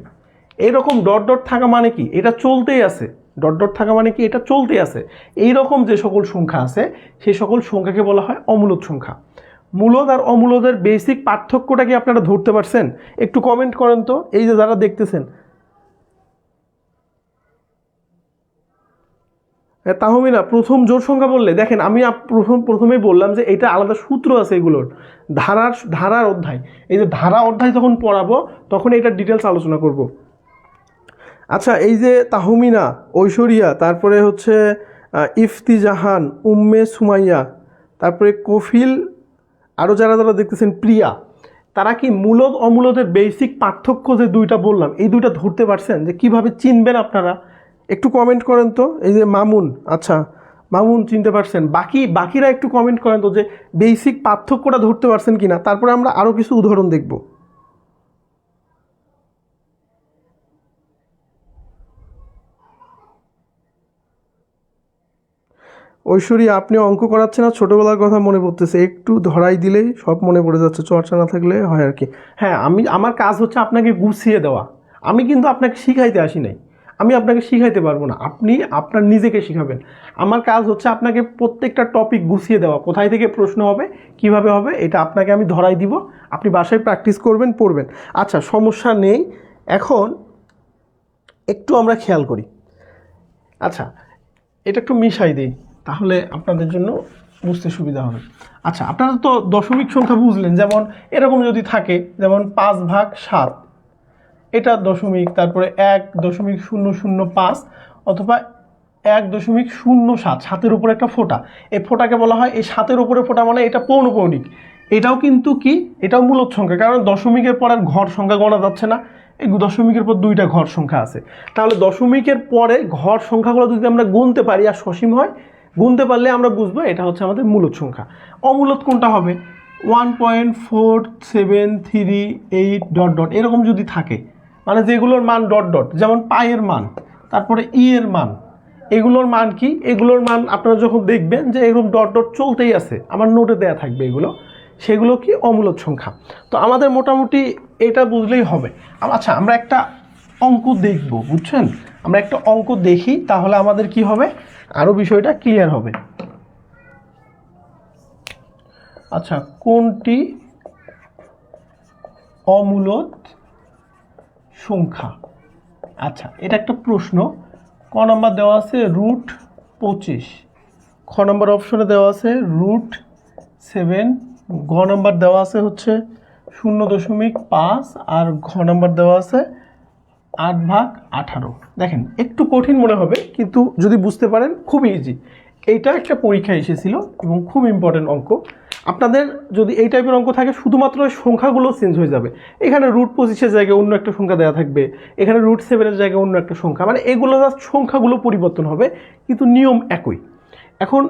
এইরকম ডট ডট থাকা মানে কি, এটা চলতেই আছে। ডট ডট থাকা মানে কি, এটা চলতেই আছে। এইরকম যে সকল সংখ্যা আছে সেই সকল সংখ্যাকে বলা হয় অমূলদ সংখ্যা। মূলদ আর অমূলদের বেসিক পার্থক্যটা কি আপনারা ধরতে পারছেন? একটু কমেন্ট করেন তো, এই যে যারা দেখতেছেন। তাহমিনা, প্রথম জোড় সংখ্যা বললে, দেখেন আমি প্রথমেই বললাম যে এটা আলাদা সূত্র আছে এগুলোর, ধারার অধ্যায়। এই যে ধারা অধ্যায় যখন পড়াবো তখন এটার ডিটেলস আলোচনা করব। আচ্ছা, এই যে তাহমিনা, ঐশ্বরিয়া, তারপরে হচ্ছে ইফতিজাহান, উম্মে সুমাইয়া, তারপরে কফিল, আরও যারা যারা দেখতেছেন, প্রিয়া, তারা কি মূলদ অমূলদের বেসিক পার্থক্য যে দুইটা বললাম এই দুইটা ধরতে পারছেন, যে কিভাবে চিনবেন আপনারা? একটু কমেন্ট করেন তো। এই যে মামুন, আচ্ছা মামুন চিনতে পারছেন, বাকিরা একটু কমেন্ট করেন তো যে বেসিক পার্থক্যটা ধরতে পারছেন কিনা। তারপরে আমরা আরও কিছু উদাহরণ দেখব। ঐশ্বরী, আপনি অঙ্ক করাচ্ছেন আর ছোটোবেলার কথা মনে পড়তেছে, একটু ধরাই দিলেই সব মনে পড়ে যাচ্ছে, চর্চা না থাকলে হয় আর কি। হ্যাঁ, আমার কাজ হচ্ছে আপনাকে গুছিয়ে দেওয়া, আমি কিন্তু আপনাকে শিখাইতে আসি নাই, আমি আপনাকে শিখাইতে পারবো না, আপনি আপনার নিজেকে শিখাবেন। আমার কাজ হচ্ছে আপনাকে প্রত্যেকটা টপিক গুছিয়ে দেওয়া, কোথায় থেকে প্রশ্ন হবে, কিভাবে হবে, এটা আপনাকে আমি ধরাই দিব, আপনি বাসায় প্র্যাকটিস করবেন, পড়বেন। আচ্ছা, সমস্যা নেই। এখন একটু আমরা খেয়াল করি। আচ্ছা, এটা একটু মিশাই দিই, তাহলে আপনাদের জন্য বুঝতে সুবিধা হবে। আচ্ছা, আপনারা তো দশমিক সংখ্যা বুঝলেন, যেমন এরকম যদি থাকে, যেমন 5/7 এটা দশমিক, তারপরে 1.005 অথবা 1.07, 7-এর উপরে একটা ফোঁটা, এই ফোঁটাকে বলা হয়, এই 7-এর উপরে ফোঁটা মানে এটা পৌনঃপৌনিক। এটাও কিন্তু কি, এটাও মূলদ সংখ্যা, কারণ দশমিকের পর আর ঘর সংখ্যা গণা যাচ্ছে না, এই দশমিকের পর দুইটা ঘর সংখ্যা আছে। তাহলে দশমিকের পরে ঘর সংখ্যাগুলো যদি আমরা গুনতে পারি আর সসীম হয়, গুনতে পারলে আমরা বুঝবো এটা হচ্ছে আমাদের মূলদ সংখ্যা। অমূলদ কোনটা হবে, 1.4738 ডট ডট এরকম যদি থাকে, মানে যেগুলোর মান ডট ডট, যেমন পায়ের মান, তারপরে এর মান, এগুলোর মান কি, এগুলোর মান আপনারা যখন দেখবেন যে এরকম ডট ডট চলতেই আছে, আমার নোটে দেয়া থাকবে এগুলো, সেগুলো কি অমূলদ সংখ্যা। তো আমাদের মোটামুটি এটা বুঝলেই হবে। আচ্ছা, আমরা একটা অঙ্ক দেখব, বুঝছেন, আমরা একটা অঙ্ক দেখি, তাহলে আমাদের কি হবে, আরও বিষয়টা ক্লিয়ার হবে। আচ্ছা, কোনটি অমূলদ সংখ্যা? আচ্ছা, এটা একটা প্রশ্ন। ক নম্বর দেওয়া আছে √25, খ নম্বর অপশনে দেওয়া আছে √7 গ নাম্বার দেওয়া আছে হচ্ছে 0.5 আর ঘ নাম্বার দেওয়া আছে 8/18। দেখেন একটু কঠিন মনে হবে, কিন্তু যদি বুঝতে পারেন খুবই ইজি। এইটা একটা পরীক্ষা এসেছিল এবং খুব ইম্পর্টেন্ট অঙ্ক। আপনাদের যদি এই টাইপের অঙ্ক থাকে শুধুমাত্র সংখ্যাগুলো চেঞ্জ হয়ে যাবে। এখানে √25-এর জায়গায় অন্য একটা সংখ্যা দেওয়া থাকবে, এখানে √7-এর জায়গায় অন্য একটা সংখ্যা, মানে এগুলো জাস্ট সংখ্যাগুলো পরিবর্তন হবে, কিন্তু নিয়ম একই। এখন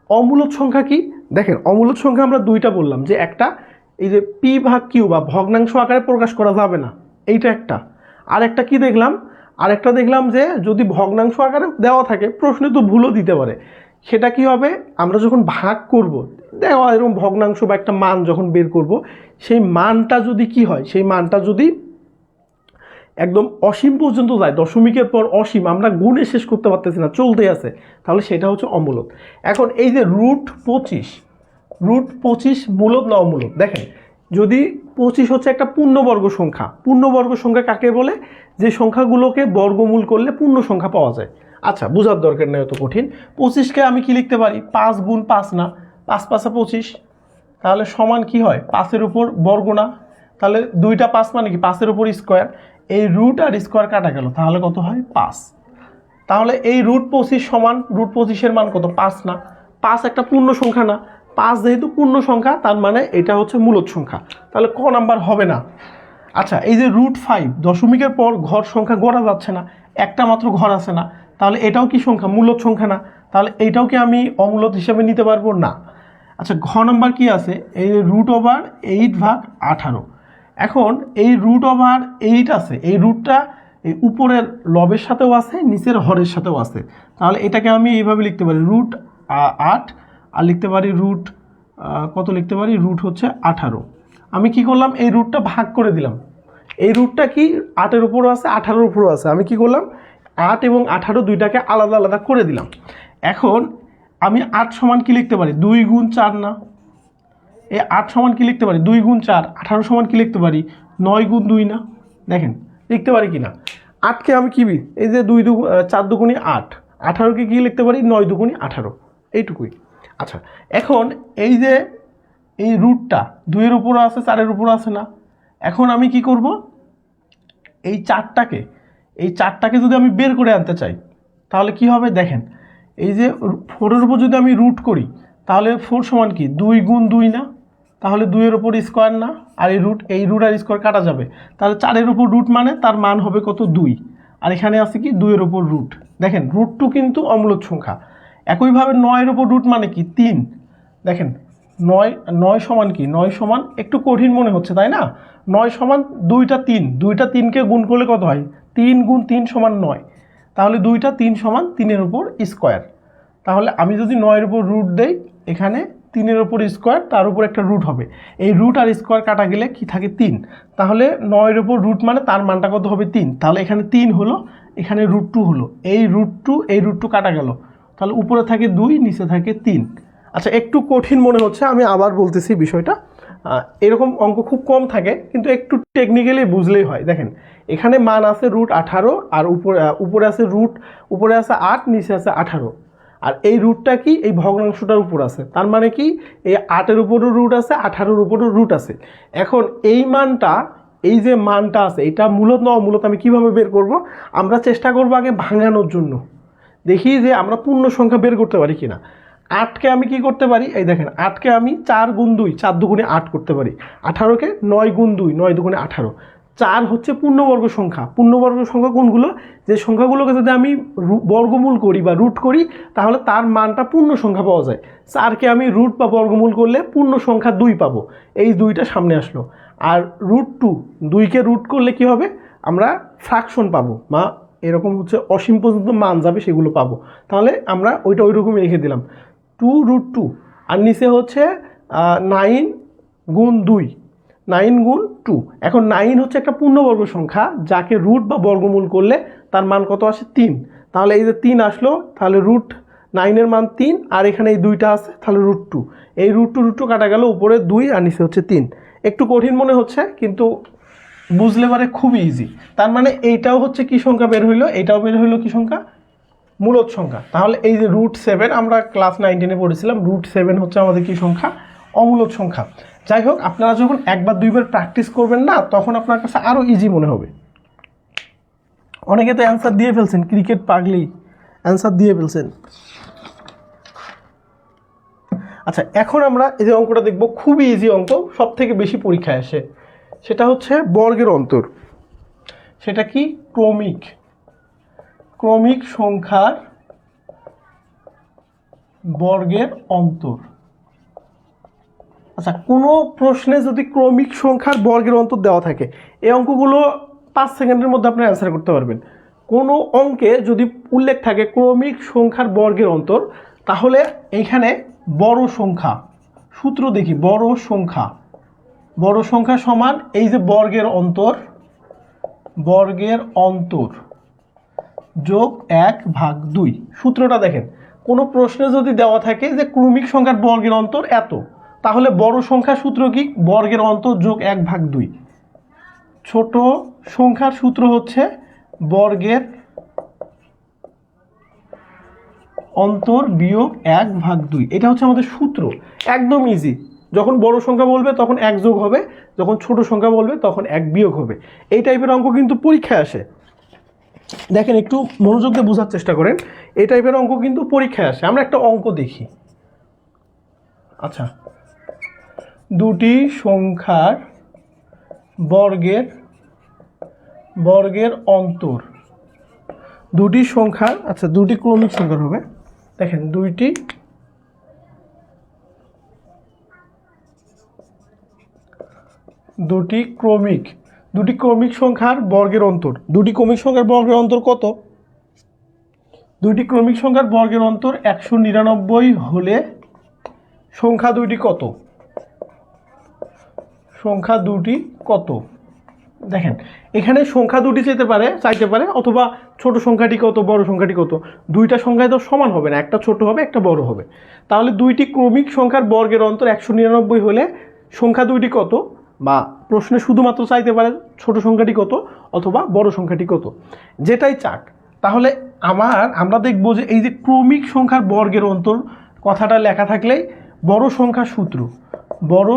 অমূলদ সংখ্যা কি? দেখেন অমূলদ সংখ্যা আমরা দুইটা বললাম, যে একটা এই যে p/q বা ভগ্নাংশ আকারে প্রকাশ করা যাবে না, এইটা একটা। আর একটা কি দেখলাম? আরেকটা দেখলাম যে যদি ভগ্নাংশ আকারে দেওয়া থাকে, প্রশ্নে তো ভুলও দিতে পারে, সেটা কি হবে? আমরা যখন ভাগ করব, দেওয়া এরকম ভগ্নাংশ বা একটা মান যখন বের করব, সেই মানটা যদি কি হয়, সেই মানটা যদি একদম অসীম পর্যন্ত যায়, দশমিকের পর অসীম, আমরা গুণে শেষ করতে পারতেছি না, চলতে আছে, তাহলে সেটা হচ্ছে অমূলদ। এখন এই যে √25 মূলদ না অমূলদ? দেখেন যদি 25 হচ্ছে একটা পূর্ণবর্গ সংখ্যা, পূর্ণবর্গ সংখ্যা কাকে বলে? যে সংখ্যাগুলোকে বর্গমূল করলে পূর্ণ সংখ্যা পাওয়া যায়। আচ্ছা, বোঝার দরকার নেই এত কঠিন। 25কে আমি কি লিখতে পারি? 5 × 5 না, 5 × 5 = 25, তাহলে সমান কি হয়? 5-এর উপর বর্গ না, তাহলে 2টা 5 মানে কি 5-এর উপর স্কোয়ার, এই রুট আর স্কোয়ার কাটা গেল, তাহলে কত হয়? 5। তাহলে এই √25 সমান, √25-এর মান কত? 5 না, 5 একটা পূর্ণ সংখ্যা না, 5 যেহেতু পূর্ণ সংখ্যা তার মানে এটা হচ্ছে মূলদ সংখ্যা, তাহলে ক নাম্বার হবে না। আচ্ছা, এই যে √5, দশমিকের পর ঘর সংখ্যা গড়া যাচ্ছে না, একটা মাত্র ঘর আছে না, তাহলে এটাও কি সংখ্যা? মূলদ সংখ্যা না, তাহলে এইটাও কি আমি অমূলদ হিসেবে নিতে পারবো? না। আচ্ছা, ঘ নাম্বার কি আছে? এই √8/18। এখন এই √8 আছে, এই রুটটা এই উপরের লবের সাথেও আছে, নিচের হরের সাথেও আছে, তাহলে এটাকে আমি এইভাবে লিখতে পারি √8, আর লিখতে পারি কত লিখতে পারি? √18। আমি কি করলাম? এই রুটটা ভাগ করে দিলাম। এই রুটটা কি 8-এর উপরও আছে, 18-এর উপরও আছে, আমি কি করলাম? 8 এবং 18 দুইটাকে আলাদা আলাদা করে দিলাম। এখন আমি 8 সমান কি লিখতে পারি? 2 × 4 না, এই 8 সমান কি লিখতে পারি? 2 × 4। 18 সমান কি লিখতে পারি? 9 × 2 না? দেখেন লিখতে পারি কিনা? 8কে আমি কি, এই যে 4 × 2 = 8, 18কে কি লিখতে পারি? 9 × 2 = 18, এইটুকুই। আচ্ছা, এখন এই যে এই রুটটা 2-এর উপরও আছে, 4-এর উপরও আছে না, এখন আমি কি করব? এই 4টাকে যদি আমি বের করে আনতে চাই, তাহলে কি হবে? দেখেন এই যে 4-এর উপর যদি আমি রুট করি, তাহলে 4 সমান কি? 2 × 2 না, তাহলে 2-এর উপর স্কোয়ার না, আর এই রুট আর স্কোয়ার কাটা যাবে, তাহলে 4-এর উপর রুট মানে তার মান হবে কত? 2। আর এখানে আছে কি? 2-এর উপর রুট। দেখেন √2 কিন্তু অমূলদ সংখ্যা। একইভাবে 9-এর উপর রুট মানে কি? 3। দেখেন 9 সমান কি? 9 সমান, একটু কঠিন মনে হচ্ছে তাই না? 9 সমান 2টা 3, 2টা 3কে গুণ করলে কত হয়? 3 × 3 = 9, তাহলে 2টা 3 সমান 3-এর উপর স্কোয়ার। তাহলে আমি যদি 9-এর উপর রুট দেই, এখানে 3-এর উপর স্কোয়ার, তার উপর একটা রুট হবে, এই রুট আর স্কোয়ার কাটা গেলে কি থাকে? 3। তাহলে 9-এর উপর রুট মানে তার মানটা কত হবে? 3। তাহলে এখানে 3 হলো, এখানে √2 হলো, এই √2 কাটা গেল, তাহলে উপরে থাকে 2, নিচে থাকে 3। আচ্ছা, একটু কঠিন মনে হচ্ছে, আমি আবার বলতেছি বিষয়টা। এরকম অঙ্ক খুব কম থাকে, কিন্তু একটু টেকনিক্যালি বুঝলেই হয়। দেখেন এখানে মান আছে √18, আর উপরে আছে উপরে আছে 8, নিচে আছে 18, আর এই রুটটা কি? এই ভগ্নাংশটার উপর আছে, তার মানে কি? এই 8-এর উপরও রুট আছে, 18-এর উপরও রুট আছে। এখন এই মানটা, এই যে মানটা আছে, এটা মূলত না অমূলত আমি কিভাবে বের করব? আমরা চেষ্টা করব আগে ভাঙানোর জন্য, দেখি যে আমরা পূর্ণ সংখ্যা বের করতে পারি কিনা। 8কে আমি কি করতে পারি? এই দেখেন 8কে আমি 4 × 2, 4 × 2 = 8 করতে পারি। 18কে 9 × 2, 9 × 2 = 18। 4 হচ্ছে পূর্ণবর্গ সংখ্যা। পূর্ণবর্গ সংখ্যা কোনগুলো? যে সংখ্যাগুলোকে যদি আমি বর্গমূল করি বা রুট করি, তাহলে তার মানটা পূর্ণ সংখ্যা পাওয়া যায়। 4কে আমি রুট বা বর্গমূল করলে পূর্ণ সংখ্যা 2 পাবো, এই 2টা সামনে আসলো। আর √2, 2কে রুট করলে কি হবে? আমরা ফ্র্যাকশন পাবো, বা এরকম হচ্ছে অসীম পর্যন্ত মান যাবে, সেগুলো পাবো। তাহলে আমরা ওইটা ওইরকমই রেখে দিলাম, 2√2, আর নিচে হচ্ছে 9 × 2, 9 × 2। এখন 9 হচ্ছে একটা পূর্ণবর্গ সংখ্যা, যাকে রুট বা বর্গমূল করলে তার মান কত আসে? 3। তাহলে এই যে 3 আসলো, তাহলে √9-এর মান 3, আর এখানে এই 2টা আছে, তাহলে √2, এই √2 কাটা গেল, উপরে 2 আর নিচে হচ্ছে 3। একটু কঠিন মনে হচ্ছে, কিন্তু বুঝলে পারে খুবই ইজি। তার মানে এইটাও হচ্ছে কি সংখ্যা বের হইলো? এটাও বের হইলো কি সংখ্যা? মূলদ সংখ্যা। তাহলে এই যে √7, আমরা ক্লাস 9-10-এ পড়েছিলাম, √7 হচ্ছে আমাদের কি সংখ্যা? অমূলদ সংখ্যা। যাই হোক, আপনারা যখন একবার দুইবার প্র্যাকটিস করবেন না, তখন আপনার কাছে আরও ইজি মনে হবে। অনেকে তো অ্যান্সার দিয়ে ফেলছেন, ক্রিকেট পাগলি অ্যান্সার দিয়ে ফেলছেন। আচ্ছা, এখন আমরা এই যে অঙ্কটা দেখব, খুবই ইজি অঙ্ক, সব থেকে বেশি পরীক্ষায় আসে। সেটা হচ্ছে বর্গের অন্তর। সেটা কি? ক্রমিক সংখ্যার বর্গের অন্তর। আচ্ছা, কোনো প্রশ্নে যদি ক্রমিক সংখ্যার বর্গের অন্তর দেওয়া থাকে, এই অঙ্কগুলো 5 সেকেন্ডের মধ্যে আপনি অ্যান্সার করতে পারবেন। কোনো অঙ্কে যদি উল্লেখ থাকে ক্রমিক সংখ্যার বর্গের অন্তর, তাহলে এইখানে বড় সংখ্যা, সূত্র দেখি, বড় সংখ্যা সমান এই যে বর্গের অন্তর যোগ 1/2। সূত্রটা দেখেন, কোনো প্রশ্নে যদি দেওয়া থাকে যে ক্রমিক সংখ্যার বর্গের অন্তর এত, তাহলে বড় সংখ্যার সূত্র কি? বর্গের অন্তর যোগ 1/2। ছোট সংখ্যার সূত্র হচ্ছে বর্গের অন্তর বিয়োগ 1/2। এটা হচ্ছে আমাদের সূত্র, একদম ইজি। যখন বড় সংখ্যা বলবে তখন 1 যোগ হবে, যখন ছোট সংখ্যা বলবে তখন 1 বিয়োগ হবে। এই টাইপের অঙ্ক কিন্তু পরীক্ষায় আসে। দেখেন, একটু মনোযোগ দিয়ে বোঝার চেষ্টা করেন, এই টাইপের অঙ্ক কিন্তু পরীক্ষায় আসে। আমরা একটা অঙ্ক দেখি। আচ্ছা, দুটি সংখ্যার বর্গের অন্তর, দুটি সংখ্যার, আচ্ছা দুটি ক্রমিক সংখ্যার হবে। দেখেন, দুটি ক্রমিক সংখ্যার বর্গের অন্তর। দুটি ক্রমিক সংখ্যার বর্গের অন্তর কত? দুটি ক্রমিক সংখ্যার বর্গের অন্তর 199 হলে সংখ্যা দুটি কত? সংখ্যা দুটি কত? দেখেন, এখানে সংখ্যা দুটি চাইতে পারে, অথবা ছোট সংখ্যাটি কত, বড় সংখ্যাটি কত। দুইটা সংখ্যায় তো সমান হবে না, একটা ছোট হবে একটা বড় হবে। তাহলে দুইটি ক্রমিক সংখ্যার বর্গের অন্তর 199 হলে সংখ্যা দুইটি কত, বা প্রশ্নে শুধুমাত্র চাইতে পারে ছোট সংখ্যাটি কত অথবা বড় সংখ্যাটি কত, যেটাই চাক। তাহলে আমরা দেখব যে এই যে ক্রমিক সংখ্যার বর্গের অন্তর কথাটা লেখা থাকলেই বড় সংখ্যার সূত্র, বড়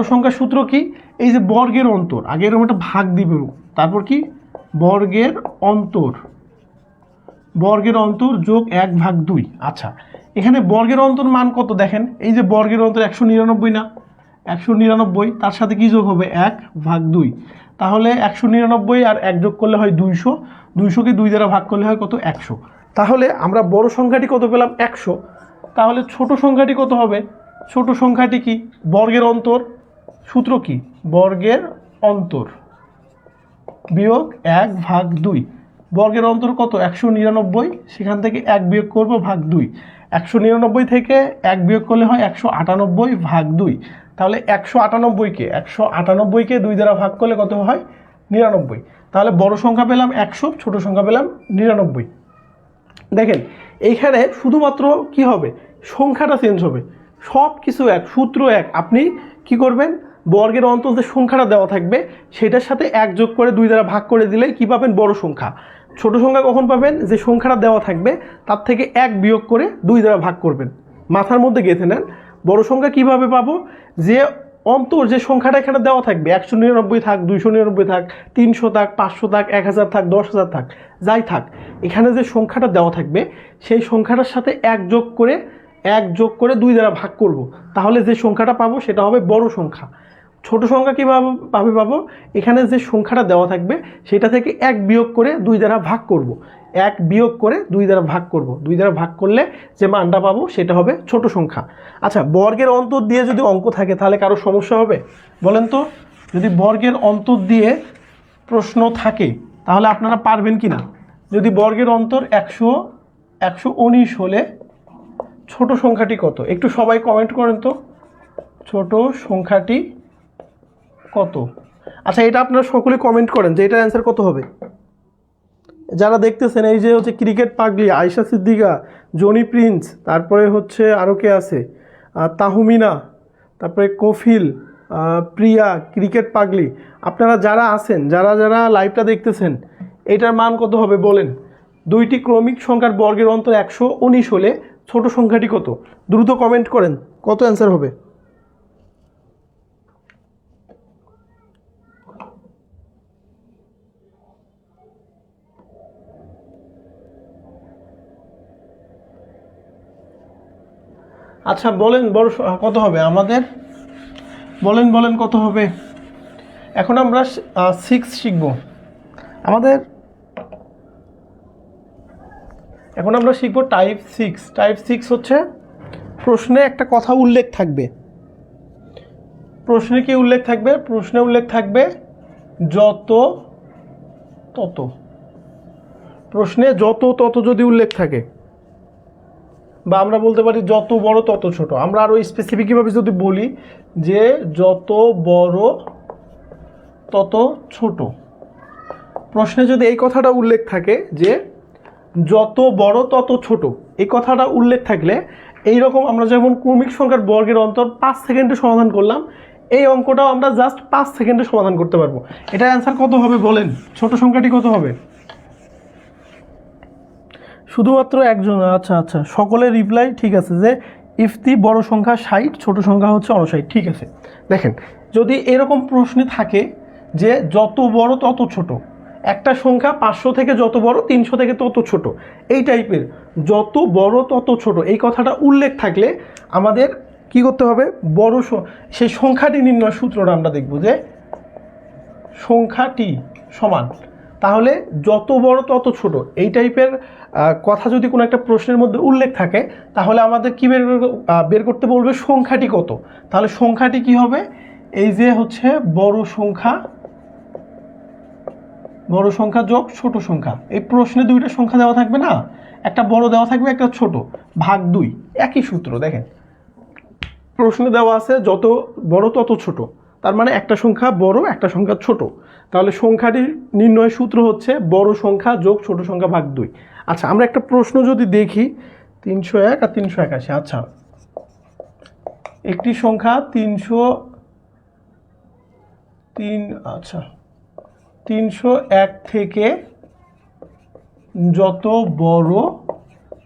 সংখ্যার সূত্র কি? এই যে বর্গের অন্তর, আগে এরকম একটা ভাগ দিব, তারপর কি? বর্গের অন্তর যোগ 1/2। আচ্ছা, এখানে বর্গের অন্তর মান কত? দেখেন, এই যে বর্গের অন্তর 199 না, 199, তার সাথে কি যোগ হবে? 1/2। তাহলে 199 আর 1 যোগ করলে হয় 200, 200কে 2 দ্বারা ভাগ করলে হয় কত? 100। তাহলে আমরা বড় সংখ্যাটি কত পেলাম? 100। তাহলে ছোট সংখ্যাটি কত হবে? ছোট সংখ্যাটি কি? বর্গের অন্তর, সূত্র কি? বর্গের অন্তর বিয়োগ 1/2। বর্গের অন্তর কত? 199, সেখান থেকে 1 বিয়োগ করব, ভাগ 2। 199 থেকে 1 বিয়োগ করলে হয় 198 ভাগ 2। তাহলে 198কে 2 দ্বারা ভাগ করলে কত হয়? 99। তাহলে বড় সংখ্যা পেলাম 100, ছোট সংখ্যা পেলাম 99। দেখেন, এইখানে শুধুমাত্র কি হবে? সংখ্যাটা চেঞ্জ হবে, সব কিছু এক, সূত্র এক। আপনি কি করবেন? বর্গের অন্তর যে সংখ্যাটা দেওয়া থাকবে সেটার সাথে 1 যোগ করে 2 দ্বারা ভাগ করে দিলে কি পাবেন? বড় সংখ্যা। ছোট সংখ্যা কখন পাবেন? যে সংখ্যাটা দেওয়া থাকবে তার থেকে 1 বিয়োগ করে 2 দ্বারা ভাগ করবেন। মাথার মধ্যে গেঁথে নেন। বড় সংখ্যা কিভাবে পাবো? যে অন্তর, যে সংখ্যাটা এখানে দেওয়া থাকবে, 199 থাক, 299 থাক, 300 থাক, 500 থাক, 1000 থাক, 10,000 থাক, যাই থাক, এখানে যে সংখ্যাটা দেওয়া থাকবে সেই সংখ্যাটার সাথে 1 যোগ করে 2 দ্বারা ভাগ করব। তাহলে যে সংখ্যাটা পাবো সেটা হবে বড় সংখ্যা। ছোট সংখ্যা কীভাবে পাবো? এখানে যে সংখ্যাটা দেওয়া থাকবে সেটা থেকে 1 বিয়োগ করে 2 দ্বারা ভাগ করব। 1 বিয়োগ করে 2 দ্বারা ভাগ করব। 2 দ্বারা ভাগ করলে যে মানটা পাবো সেটা হবে ছোট সংখ্যা। আচ্ছা, বর্গের অন্তর দিয়ে যদি অঙ্ক থাকে তাহলে কারো সমস্যা হবে? বলেন তো, যদি বর্গের অন্তর দিয়ে প্রশ্ন থাকে তাহলে আপনারা পারবেন কি না? যদি বর্গের অন্তর 119 হলে ছোট সংখ্যাটি কত? একটু সবাই কমেন্ট করেন তো, ছোট সংখ্যাটি কত? আচ্ছা, এটা আপনারা সকলে কমেন্ট করেন যে এটার অ্যান্সার কত হবে। যারা দেখতেছেন, এই যে হচ্ছে ক্রিকেট পাগলি, আয়েশা সিদ্দিকা, জনি প্রিন্স, তারপরে হচ্ছে আরও কে আছে, তাহমিনা, তারপরে কফিল, প্রিয়া, ক্রিকেট পাগলি, আপনারা যারা আছেন, যারা লাইভটা দেখতেছেন, এটার মান কত হবে বলেন। দুইটি ক্রমিক সংখ্যার বর্গের অন্তর 119 হলে ছোট সংখ্যাটি কত? দ্রুত কমেন্ট করেন, কত অ্যান্সার হবে? আচ্ছা বলেন বড় কত হবে আমাদের, বলেন কত হবে? এখন আমরা 6 শিখব। এখন আমরা শিখব টাইপ 6। টাইপ 6 হচ্ছে প্রশ্নে একটা কথা উল্লেখ থাকবে। প্রশ্নে কি উল্লেখ থাকবে? প্রশ্নে উল্লেখ থাকবে যত তত। প্রশ্নে যত তত যদি উল্লেখ থাকে, বা আমরা বলতে পারি যত বড় তত ছোট। আমরা আরও স্পেসিফিকভাবে যদি বলি যে যত বড় তত ছোট, প্রশ্নে যদি এই কথাটা উল্লেখ থাকে যে যত বড় তত ছোট, এই কথাটা উল্লেখ থাকলে এই রকম আমরা যেমন ক্রমিক সংখ্যার বর্গের অন্তর 5 সেকেন্ডে সমাধান করলাম, এই অঙ্কটাও আমরা জাস্ট 5 সেকেন্ডে সমাধান করতে পারবো। এটার অ্যান্সার কত হবে বলেন? ছোট সংখ্যাটি কত হবে? শুধুমাত্র একজন, আচ্ছা সকলের রিপ্লাই ঠিক আছে যে ইফতি বড় সংখ্যা 60, ছোট সংখ্যা হচ্ছে 59। ঠিক আছে, দেখেন যদি এরকম প্রশ্নে থাকে যে যত বড় তত ছোট, একটা সংখ্যা 500 থেকে যত বড়, 300 থেকে তত ছোট, এই টাইপের যত বড় তত ছোট এই কথাটা উল্লেখ থাকলে আমাদের কি করতে হবে? বড় সেই সংখ্যাটি নির্ণয় সূত্রটা আমরা দেখব যে সংখ্যাটি সমান, তাহলে যত বড় তত ছোট এই টাইপের কথা যদি কোনো একটা প্রশ্নের মধ্যে উল্লেখ থাকে তাহলে আমাদের কি বের করতে বলবে? সংখ্যাটি কত। তাহলে সংখ্যাটি কি হবে? এই যে হচ্ছে বড় সংখ্যা যোগ ছোট সংখ্যা। এই প্রশ্নে দুইটা সংখ্যা দেওয়া থাকবে না, একটা বড় দেওয়া থাকবে, একটা ছোট, ভাগ 2। একই সূত্র দেখেন, প্রশ্নে দেওয়া আছে যত বড় তত ছোট, তার মানে একটা সংখ্যা বড় একটা সংখ্যা ছোট, তাহলে সংখ্যাটির নির্ণয় সূত্র হচ্ছে বড় সংখ্যা যোগ ছোট সংখ্যা ভাগ 2। আচ্ছা আমরা একটা প্রশ্ন যদি দেখি 301 আর 381। আচ্ছা একটি সংখ্যা 301 থেকে যত বড়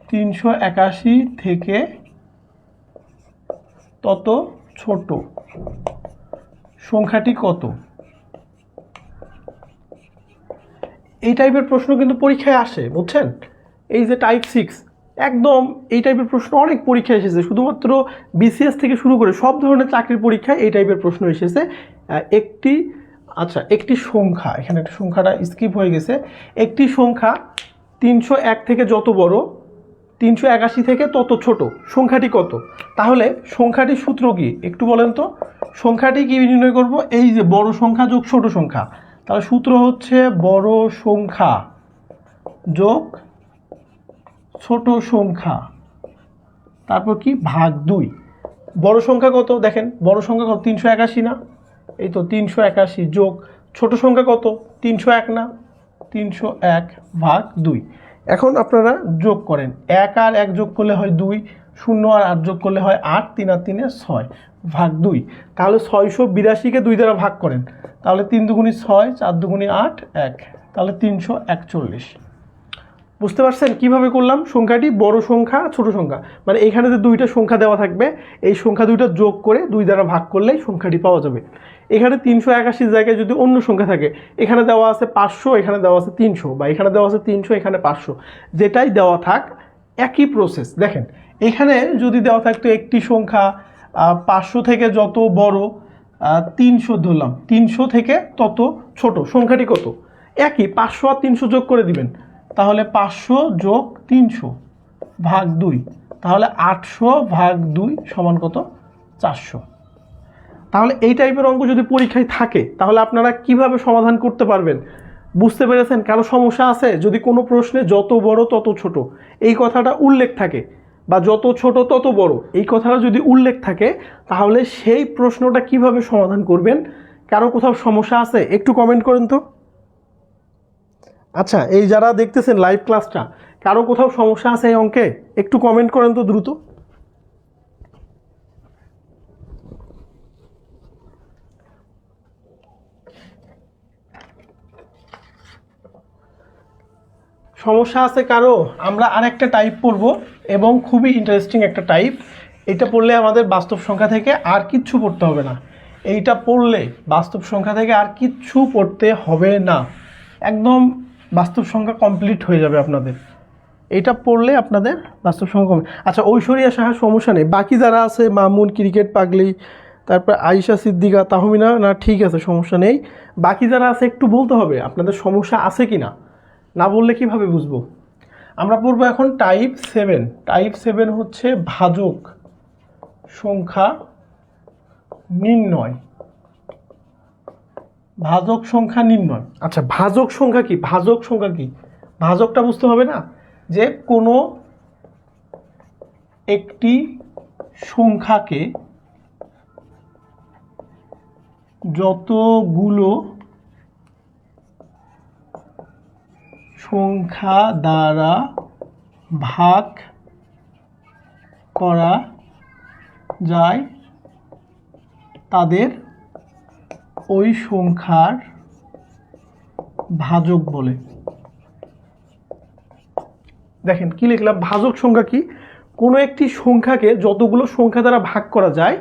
381 থেকে তত ছোট, সংখ্যাটি কত? এই টাইপের প্রশ্ন কিন্তু পরীক্ষায় আসে, বুঝছেন? এই যে টাইপ 6 একদম এই টাইপের প্রশ্ন অনেক পরীক্ষায় এসেছে, শুধুমাত্র বিসিএস থেকে শুরু করে সব ধরনের চাকরির পরীক্ষায় এই টাইপের প্রশ্ন এসেছে। একটি সংখ্যা, এখানে একটা সংখ্যাটা স্কিপ হয়ে গেছে, একটি সংখ্যা 301 থেকে যত বড় 381 থেকে তত ছোট, সংখ্যাটি কত? তাহলে সংখ্যাটির সূত্র কি একটু বলেন তো? সংখ্যাটি কি নির্ণয় করব? এই যে বড় সংখ্যা যোগ ছোট সংখ্যা, তাহলে সূত্র হচ্ছে বড় সংখ্যা যোগ ছোট সংখ্যা, তারপর কি ভাগ 2। বড় সংখ্যা কত? দেখেন বড় সংখ্যা কত? 381 না? এই তো 381 যোগ ছোট সংখ্যা কত? 301 না? 301 ভাগ 2। এখন আপনারা যোগ করেন, 1 আর 1 যোগ করলে হয় 2, 0 আর 8 যোগ করলে হয় 8, 3 আর 3 6 ভাগ 2। তাহলে 682কে 2 দ্বারা ভাগ করেন, তাহলে 3 দুগুণী 6, 4 দুগুণী 8, 1, তাহলে 341। বুঝতে পারছেন কিভাবে করলাম? সংখ্যাটি বড় সংখ্যা ছোট সংখ্যা, মানে এখানে যে দুইটা সংখ্যা দেওয়া থাকবে এই সংখ্যা দুইটা যোগ করে 2 দ্বারা ভাগ করলেই সংখ্যাটি পাওয়া যাবে। এখানে 381 জায়গায় যদি অন্য সংখ্যা থাকে, এখানে দেওয়া আছে 500, এখানে দেওয়া আছে 300, বা এখানে দেওয়া আছে 300, এখানে 500, যেটাই দেওয়া থাক একই প্রসেস। দেখেন এখানে যদি দেওয়া থাকতো একটি সংখ্যা 500 থেকে যত বড় 300 ধরলাম, 300 থেকে তত ছোট, সংখ্যাটি কত? একই 500 আর 300 যোগ করে দিবেন, তাহলে 500 যোগ 300 ভাগ 2, তাহলে 800 ভাগ 2 সমান কত? 400। তাহলে এই টাইপের অঙ্ক যদি পরীক্ষায় থাকে তাহলে আপনারা কিভাবে সমাধান করতে পারবেন? বুঝতে পেরেছেন? কারো সমস্যা আছে? যদি কোনো প্রশ্নে যত বড় তত ছোট এই কথাটা উল্লেখ থাকে, বা যত ছোট তত বড় এই কথাটা যদি উল্লেখ থাকে, তাহলে সেই প্রশ্নটা কিভাবে সমাধান করবেন? কারো কোথাও সমস্যা আছে? একটু কমেন্ট করেন তো। আচ্ছা এই যারা দেখতেছেন লাইভ ক্লাসটা, কারো কোথাও সমস্যা আছে এই অঙ্কে? একটু কমেন্ট করেন তো দ্রুত। সমস্যা আছে কারো? আমরা আরেকটা টাইপ পড়ব এবং খুবই ইন্টারেস্টিং একটা টাইপ। এটা পড়লে আমাদের বাস্তব সংখ্যা থেকে আর কিচ্ছু পড়তে হবে না। এইটা পড়লে বাস্তব সংখ্যা থেকে আর কিচ্ছু পড়তে হবে না, একদম বাস্তব সংখ্যা কমপ্লিট হয়ে যাবে আপনাদের। এটা পড়লে আপনাদের বাস্তব সংখ্যা কমে। আচ্ছা, ঐশ্বরিয়া সাহার সমস্যা নেই, বাকি যারা আছে মামুন, ক্রিকেট পাগলি, তারপর আয়েশা সিদ্দিকা, তাহমিনা, না ঠিক আছে সমস্যা নেই। বাকি যারা আছে একটু বলতে হবে আপনাদের সমস্যা আছে কি না, না বললে কিভাবে বুঝবো। আমরা পড়বো এখন টাইপ 7। টাইপ 7 হচ্ছে ভাজক সংখ্যা নির্ণয়। ভাজক সংখ্যা নির্ণয়। আচ্ছা, ভাজক সংখ্যা কি? ভাজক সংখ্যা কি? ভাজকটা বুঝতে হবে না, যে কোনো একটি সংখ্যাকে যতগুলো সংখ্যা দ্বারা ভাগ করা যায় তাদের ওই সংখ্যার ভাজক বলে। দেখেন কি লিখলাম, ভাজক সংখ্যা কি? কোনো একটি সংখ্যাকে যতগুলো সংখ্যা দ্বারা ভাগ করা যায়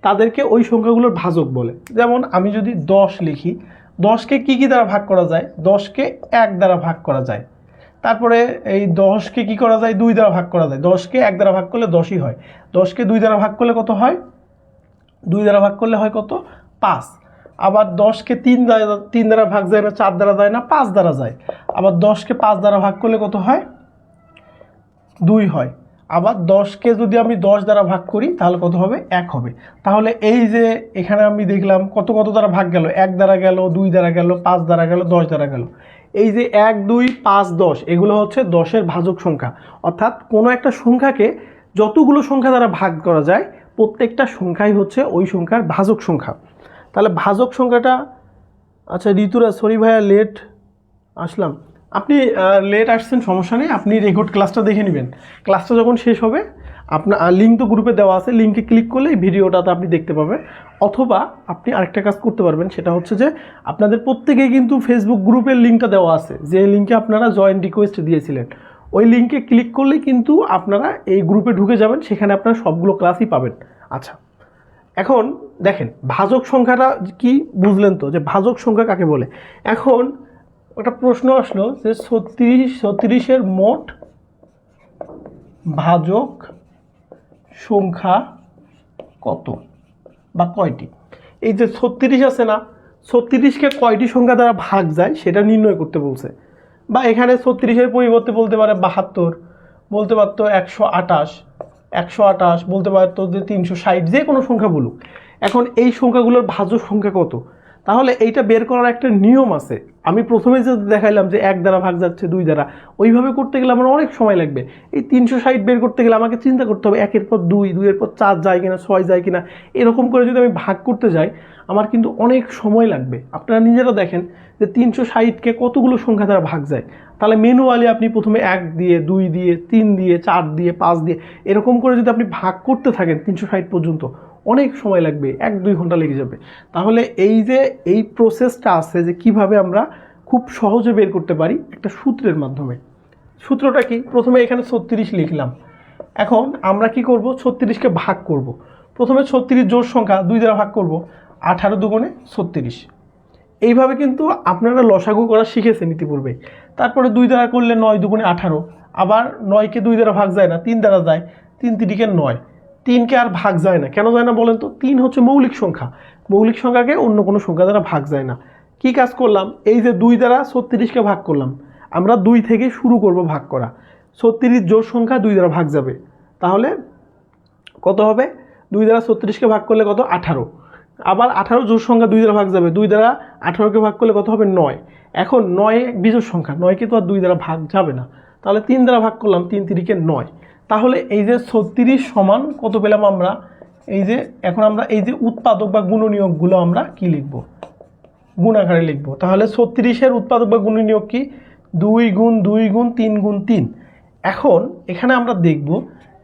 তাদেরকে ওই সংখ্যাগুলোর ভাজক বলে। যেমন আমি যদি 10 লিখি, 10কে কি দ্বারা ভাগ করা যায়? 10কে 1 দ্বারা ভাগ করা যায়। তারপরে এই 10কে কি করা যায়? 2 দ্বারা ভাগ করা যায়। 10কে 1 দ্বারা ভাগ করলে 10ই হয়। 10কে 2 দ্বারা ভাগ করলে কত হয়? 2 দ্বারা ভাগ করলে হয় কত? 5। আবার 10কে 3 দ্বারা ভাগ যায় না, 4 দ্বারা যায় না, 5 দ্বারা যায়। আবার 10কে 5 দ্বারা ভাগ করলে কত হয়? 2 হয়। আবার 10কে যদি আমি 10 দ্বারা ভাগ করি তাহলে কত হবে? 1 হবে। তাহলে এই যে এখানে আমি দেখলাম কত দ্বারা ভাগ গেল, 1 দ্বারা গেল, 2 দ্বারা গেল, 5 দ্বারা গেল, 10 দ্বারা গেল। এই যে 1, 2, 5, 10 এগুলো হচ্ছে 10-এর ভাজক সংখ্যা। অর্থাৎ কোনো একটা সংখ্যাকে যতগুলো সংখ্যা দ্বারা ভাগ করা যায় প্রত্যেকটা সংখ্যাই হচ্ছে ওই সংখ্যার ভাজক সংখ্যা। তাহলে ভাজক সংখ্যাটা, আচ্ছা ঋতুরা, সরি ভাইয়া লেট আসলাম। আপনি লেট আসছেন সমস্যা নেই, আপনি রেকর্ড ক্লাসটা দেখে নেবেন। ক্লাসটা যখন শেষ হবে আপনার লিঙ্ক তো গ্রুপে দেওয়া আছে, লিঙ্কে ক্লিক করলে এই ভিডিওটাতে আপনি দেখতে পাবেন। অথবা আপনি আরেকটা কাজ করতে পারবেন, সেটা হচ্ছে যে আপনাদের প্রত্যেকেই কিন্তু ফেসবুক গ্রুপের লিঙ্কটা দেওয়া আছে, যে লিঙ্কে আপনারা জয়েন রিকোয়েস্ট দিয়েছিলেন। ওই লিঙ্কে ক্লিক করলে কিন্তু আপনারা এই গ্রুপে ঢুকে যাবেন, সেখানে আপনারা সবগুলো ক্লাসই পাবেন। আচ্ছা, এখন দেখেন ভাজক সংখ্যাটা কি বুঝলেন তো, যে ভাজক সংখ্যা কাকে বলে। এখন একটা প্রশ্ন আসলো যে 36-এর মোট ভাজক সংখ্যা কত বা কয়টি? এই যে 36 আছে না, 36কে কয়টি সংখ্যা দ্বারা ভাগ যায় সেটা নির্ণয় করতে বলছে। বা এখানে 36-এর পরিবর্তে বলতে পারে 72, বলতে পারতো 128 বলতে পারতো যে 360, যে কোনো সংখ্যা বলুক। এখন এই সংখ্যাগুলোর ভাজক সংখ্যা কত? তাহলে এইটা বের করার একটা নিয়ম আছে। আমি প্রথমে যে দেখাইলাম যে 1 দ্বারা ভাগ যাচ্ছে 2 দ্বারা, ওইভাবে করতে গেলে আমার অনেক সময় লাগবে। এই 360 বের করতে গেলে আমাকে চিন্তা করতে হবে 1-এর পর 2, 2-এর পর 4 যায় কিনা, 6 যায় কিনা। এরকম করে যদি আমি ভাগ করতে যাই আমার কিন্তু অনেক সময় লাগবে। আপনারা নিজেরা দেখেন যে 360কে কতগুলো সংখ্যা দ্বারা ভাগ যায়। তাহলে ম্যানুয়ালি আপনি প্রথমে 1 দিয়ে, 2 দিয়ে, 3 দিয়ে, 4 দিয়ে, 5 দিয়ে এরকম করে যদি আপনি ভাগ করতে থাকেন 360 পর্যন্ত, অনেক সময় লাগবে, 1-2 ঘন্টা লেগে যাবে। তাহলে এই যে এই প্রসেসটা আছে যে কিভাবে আমরা খুব সহজে বের করতে পারি একটা সূত্রের মাধ্যমে। সূত্রটা কি? প্রথমে এখানে 36 লিখলাম। এখন আমরা কি করব? 36কে ভাগ করব। প্রথমে 36 জোড় সংখ্যা 2 দ্বারা ভাগ করব, 18 দুগুণে 36। এইভাবে কিন্তু আপনারা লসাগু করা শিখেছেন ইতিপূর্বে। তারপরে 2 দ্বারা করলে 9 দুগুণে 18। আবার 9কে 2 দ্বারা ভাগ যায় না, 3 দ্বারা যায়, 3 তিরিকে 9। 3কে আর ভাগ যায় না, কেন যায় না বলেন তো? 3 হচ্ছে মৌলিক সংখ্যা, মৌলিক সংখ্যাকে অন্য কোনো সংখ্যা দ্বারা ভাগ যায় না। কি কাজ করলাম? এই যে 2 দ্বারা 36কে ভাগ করলাম, আমরা 2 থেকে শুরু করব ভাগ করা। 36 জোড় সংখ্যা 2 দ্বারা ভাগ যাবে, তাহলে কত হবে? 2 দ্বারা 36কে ভাগ করলে কত? 18। আবার 18 জোড় সংখ্যা 2 দ্বারা ভাগ যাবে, 2 দ্বারা 18কে ভাগ করলে কত হবে? 9। এখন 9 বিজোড় সংখ্যা, 9কে তো আর 2 দ্বারা ভাগ যাবে না, তাহলে 3 দ্বারা ভাগ করলাম, 3 তিরিকে 9। তাহলে এই যে 36 সমান কত পেলাম আমরা? এই যে এখন আমরা এই যে উৎপাদক বা গুণনীয়কগুলো আমরা কি লিখব? গুণ আকারে লিখব। তাহলে 36-এর উৎপাদক বা গুণনীয়ক কি? 2 গুণ 2 গুণ 3 গুণ 3। এখন এখানে আমরা দেখব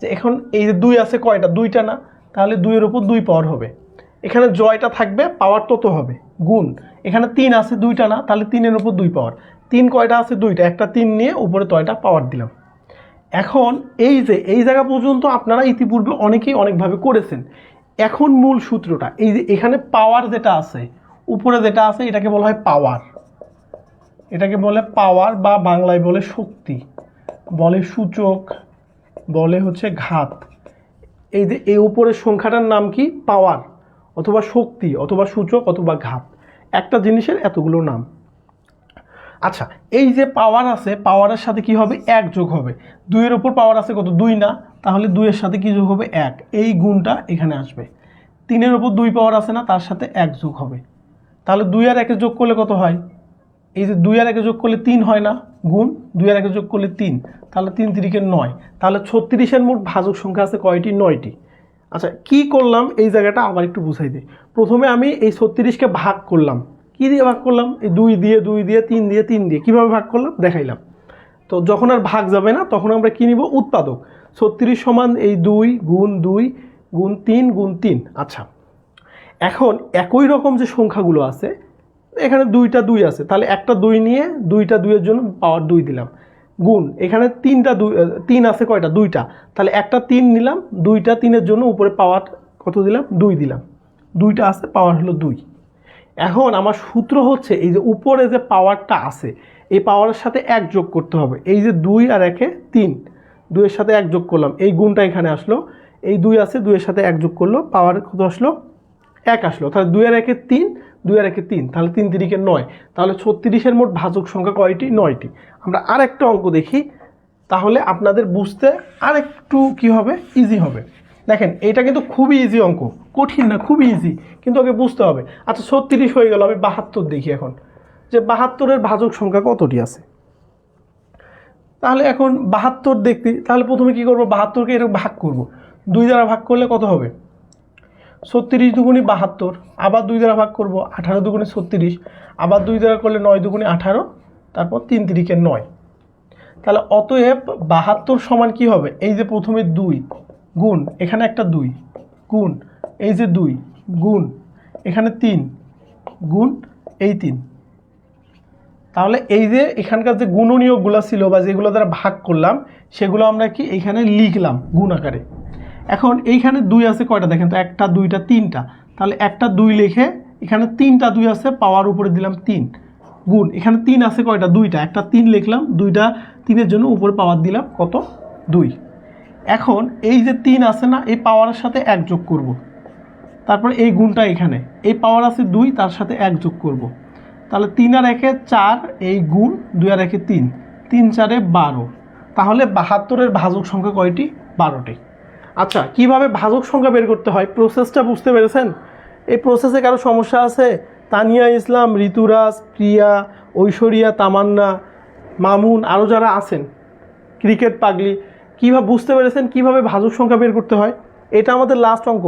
যে এখন এই যে 2 আছে কয়টা? 2টা না, তাহলে 2-এর উপর 2 পাওয়ার হবে। এখানে জয়টা থাকবে, পাওয়ার তত হবে গুণ। এখানে 3 আছে, 2টা না, তাহলে 3-এর উপর 2 পাওয়ার। 3 কয়টা আছে? 2টা, একটা 3 নিয়ে উপরে তয়টা পাওয়ার দিলাম। এখন এই জায়গা পর্যন্ত আপনারা ইতিপূর্বে অনেকেই অনেকভাবে করেছেন। এখন মূল সূত্রটা এই যে এখানে পাওয়ার যেটা আছে, উপরে যেটা আছে এটাকে বলা হয় পাওয়ার, এটাকে বলে পাওয়ার বা বাংলায় বলে শক্তি, বলে সূচক, বলে হচ্ছে ঘাত। এই যে এই উপরের সংখ্যাটার নাম কি? পাওয়ার অথবা শক্তি অথবা সূচক অথবা ঘাত, একটা জিনিসের এতগুলো নাম। আচ্ছা, এই যে পাওয়ার আছে, পাওয়ারের সাথে কি হবে? 1 যোগ হবে। 2 এর উপর পাওয়ার আছে কত? 2 না, তাহলে 2 এর সাথে কি যোগ হবে? 1, এই গুণটা এখানে আসবে। 3 এর উপর 2 পাওয়ার আছে না, তার সাথে 1 যোগ হবে। তাহলে 2 আর 1 যোগ করলে কত হয়? এই যে 2 আর 1 যোগ করলে 3 হয় না, গুণ 2 আর 1 যোগ করলে 3, তাহলে 3 3 9। তাহলে 36 এর মোট ভাজক সংখ্যা আছে কয়টি? 9টি। আচ্ছা, কি করলাম এই জায়গাটা আবার একটু বুঝাই দিই। প্রথমে আমি এই 36কে ভাগ করলাম। কি দিয়ে ভাগ করলাম? এই 2 দিয়ে 3 দিয়ে 3 দিয়ে। কিভাবে ভাগ করলাম দেখাইলাম। তো যখন আর ভাগ যাবে না তখন আমরা কি নিব? উৎপাদক। 36 সমান এই 2 গুণ 2 গুণ 3 গুণ 3। আচ্ছা, এখন একই রকম যে সংখ্যাগুলো আছে, এখানে 2টা 2 আছে, তাহলে একটা 2 নিয়ে 2টা 2 এর জন্য পাওয়ার 2 দিলাম, গুণ এখানে 3 আছে কয়টা? 2টা, তাহলে একটা 3 নিলাম, 2টা 3 এর জন্য উপরে পাওয়ার কত দিলাম? 2 দিলাম, 2টা আছে, পাওয়ার হলো 2। এখন আমার সূত্র হচ্ছে এই যে উপরে যে পাওয়ারটা আছে এই পাওয়ারের সাথে 1 যোগ করতে হবে। এই যে 2 আর 1 3, 2 এর সাথে 1 যোগ করলাম, এই গুণটা এখানে আসলো। এই 2 আছে, 2 এর সাথে 1 যোগ করলো, পাওয়ার কত আসলো? 1 আসলো। তাহলে 2 আর 1 3, 2 আর 1 3, তাহলে 3 3 9। তাহলে 36 এর মোট ভাজক সংখ্যা কয়টি? 9টি। আমরা আরেকটা অঙ্ক দেখি, তাহলে আপনাদের বুঝতে আরেকটু কি হবে? ইজি হবে। দেখেন, এটা কিন্তু খুবই ইজি অঙ্ক, কঠিন না, খুবই ইজি, কিন্তু ওকে বুঝতে হবে। আচ্ছা, 36 হয়ে গেল, আমি 72 দেখি এখন, যে 72-এর ভাজক সংখ্যা কতটি আছে। তাহলে এখন 72 দেখতে, তাহলে প্রথমে কি করব? 72কে এরকম ভাগ করব। 2 দ্বারা ভাগ করলে কত হবে? 36 দুগুণী 72, আবার 2 দ্বারা ভাগ করব, 18 দুগুণী 36, আবার 2 দ্বারা করলে 9 দুগুণী 18, তারপর 3 3 9। তাহলে অতএব 72 সমান কি হবে? এই যে প্রথমে 2 গুণ এখানে একটা 2 গুণ এই যে 2 গুণ এখানে 3 গুণ এই 3। তাহলে এই যে এখানকার যে গুণনীয়কগুলো ছিল বা যেগুলো দ্বারা ভাগ করলাম সেগুলো আমরা কি এইখানে লিখলাম গুণ আকারে। এখন এইখানে 2 আছে কয়টা? দেখেন তো, 1টা 2টা 3টা, তাহলে একটা 2 লিখে এখানে 3টা 2 আছে, পাওয়ার উপরে দিলাম 3, গুণ এখানে 3 আছে কয়টা? 2টা, একটা 3 লিখলাম, 2টা 3-এর জন্য উপরে পাওয়ার দিলাম কত? 2। এখন এই যে 3 আছে না, এই পাওয়ারের সাথে 1 যোগ করব, তারপর এই গুণটা এখানে, এই পাওয়ার আছে 2, তার সাথে 1 যোগ করব, তাহলে 3 আর 1 4, এই গুণ 2 আর 1 3, 3 4 12। তাহলে 72-এর ভাজক সংখ্যা কয়টি? 12টি। আচ্ছা, কিভাবে ভাজক সংখ্যা বের করতে হয় প্রসেসটা বুঝতে পেরেছেন? এই প্রসেসে কারো সমস্যা আছে? তানিয়া ইসলাম, ঋতুরাজ, প্রিয়া, ঐশ্বরিয়া, তামান্না, মামুন, আরও যারা আছেন, ক্রিকেট পাগলি, কীভাবে বুঝতে পেরেছেন কিভাবে ভাজক সংখ্যা বের করতে হয়? এটা আমাদের লাস্ট অঙ্ক,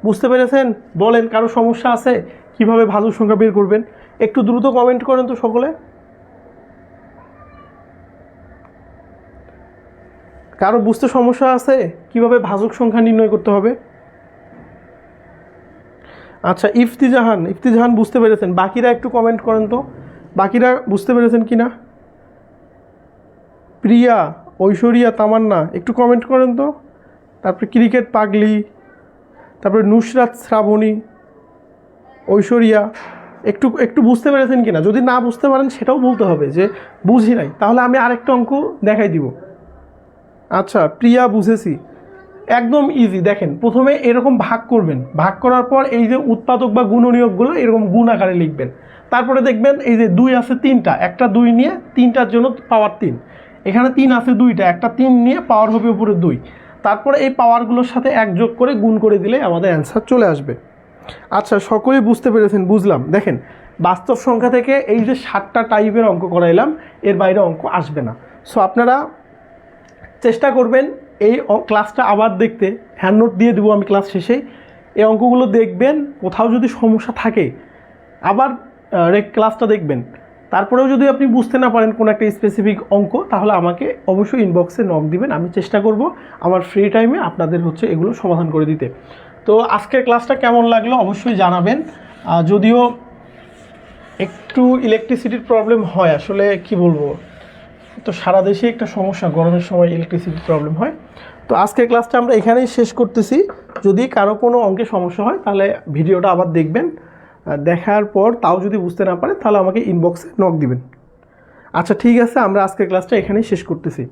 বুঝতে পেরেছেন? বলেন, কারো সমস্যা আছে কিভাবে ভাজক সংখ্যা বের করবেন? একটু দ্রুত কমেন্ট করেন তো সকলে। কারো বুঝতে সমস্যা আছে কিভাবে ভাজক সংখ্যা নির্ণয় করতে হবে? আচ্ছা, ইফতিজাহান বুঝতে পেরেছেন। বাকিরা একটু কমেন্ট করেন তো, বাকিরা বুঝতে পেরেছেন কি না? প্রিয়া, ঐশ্বরিয়া, তামান্না একটু কমেন্ট করেন তো। তারপরে ক্রিকেট পাগলি, তারপরে নুসরাত, শ্রাবণী, ঐশ্বরিয়া, একটু বুঝতে পেরেছেন কি না? যদি না বুঝতে পারেন সেটাও বলতে হবে যে বুঝি নাই, তাহলে আমি আরেকটা অঙ্ক দেখাই দিব। আচ্ছা, প্রিয়া বুঝেছি, একদম ইজি। দেখেন, প্রথমে এরকম ভাগ করবেন, ভাগ করার পর এই যে উৎপাদক বা গুণনীয়কগুলো এরকম গুণ আকারে লিখবেন। তারপরে দেখবেন এই যে 2 আছে 3টা, একটা 2 নিয়ে 3টার জন্য পাওয়ার 3, এখানে 3 আছে 2টা, একটা 3 নিয়ে পাওয়ার হবে উপরে 2। তারপরে এই পাওয়ারগুলোর সাথে 1 যোগ করে গুণ করে দিলে আমাদের অ্যান্সার চলে আসবে। আচ্ছা, সকলেই বুঝতে পেরেছেন? বুঝলাম। দেখেন, বাস্তব সংখ্যা থেকে এই যে 7টা টাইপের অঙ্ক করাইলাম, এর বাইরে অঙ্ক আসবে না। সো আপনারা চেষ্টা করবেন এই ক্লাসটা আবার দেখতে, হ্যান্ড নোট দিয়ে দেবো আমি ক্লাস শেষে, এই অঙ্কগুলো দেখবেন। কোথাও যদি সমস্যা থাকে আবার ক্লাসটা দেখবেন। তারপরেও যদি আপনি বুঝতে না পারেন কোনো একটা স্পেসিফিক অঙ্ক, তাহলে আমাকে অবশ্যই ইনবক্সে নক দিবেন, আমি চেষ্টা করব আমার ফ্রি টাইমে আপনাদের এগুলো সমাধান করে দিতে। তো আজকের ক্লাসটা কেমন লাগলো অবশ্যই জানাবেন। যদিও একটু ইলেকট্রিসিটির প্রবলেম হয়, আসলে কি বলবো, তো সারা দেশে একটা সমস্যা, গরমের সময় ইলেকট্রিসিটি প্রবলেম হয়। তো আজকের ক্লাসটা আমরা এখানেই শেষ করতেছি। যদি কারো কোনো অঙ্কে সমস্যা হয় তাহলে ভিডিওটা আবার দেখবেন, দেখার পর তাও যদি বুঝতে না পারে তাহলে আমাকে ইনবক্সে নক দিবেন। আচ্ছা ঠিক আছে, আমরা আজকের ক্লাসটা এখানেই শেষ করতেছি।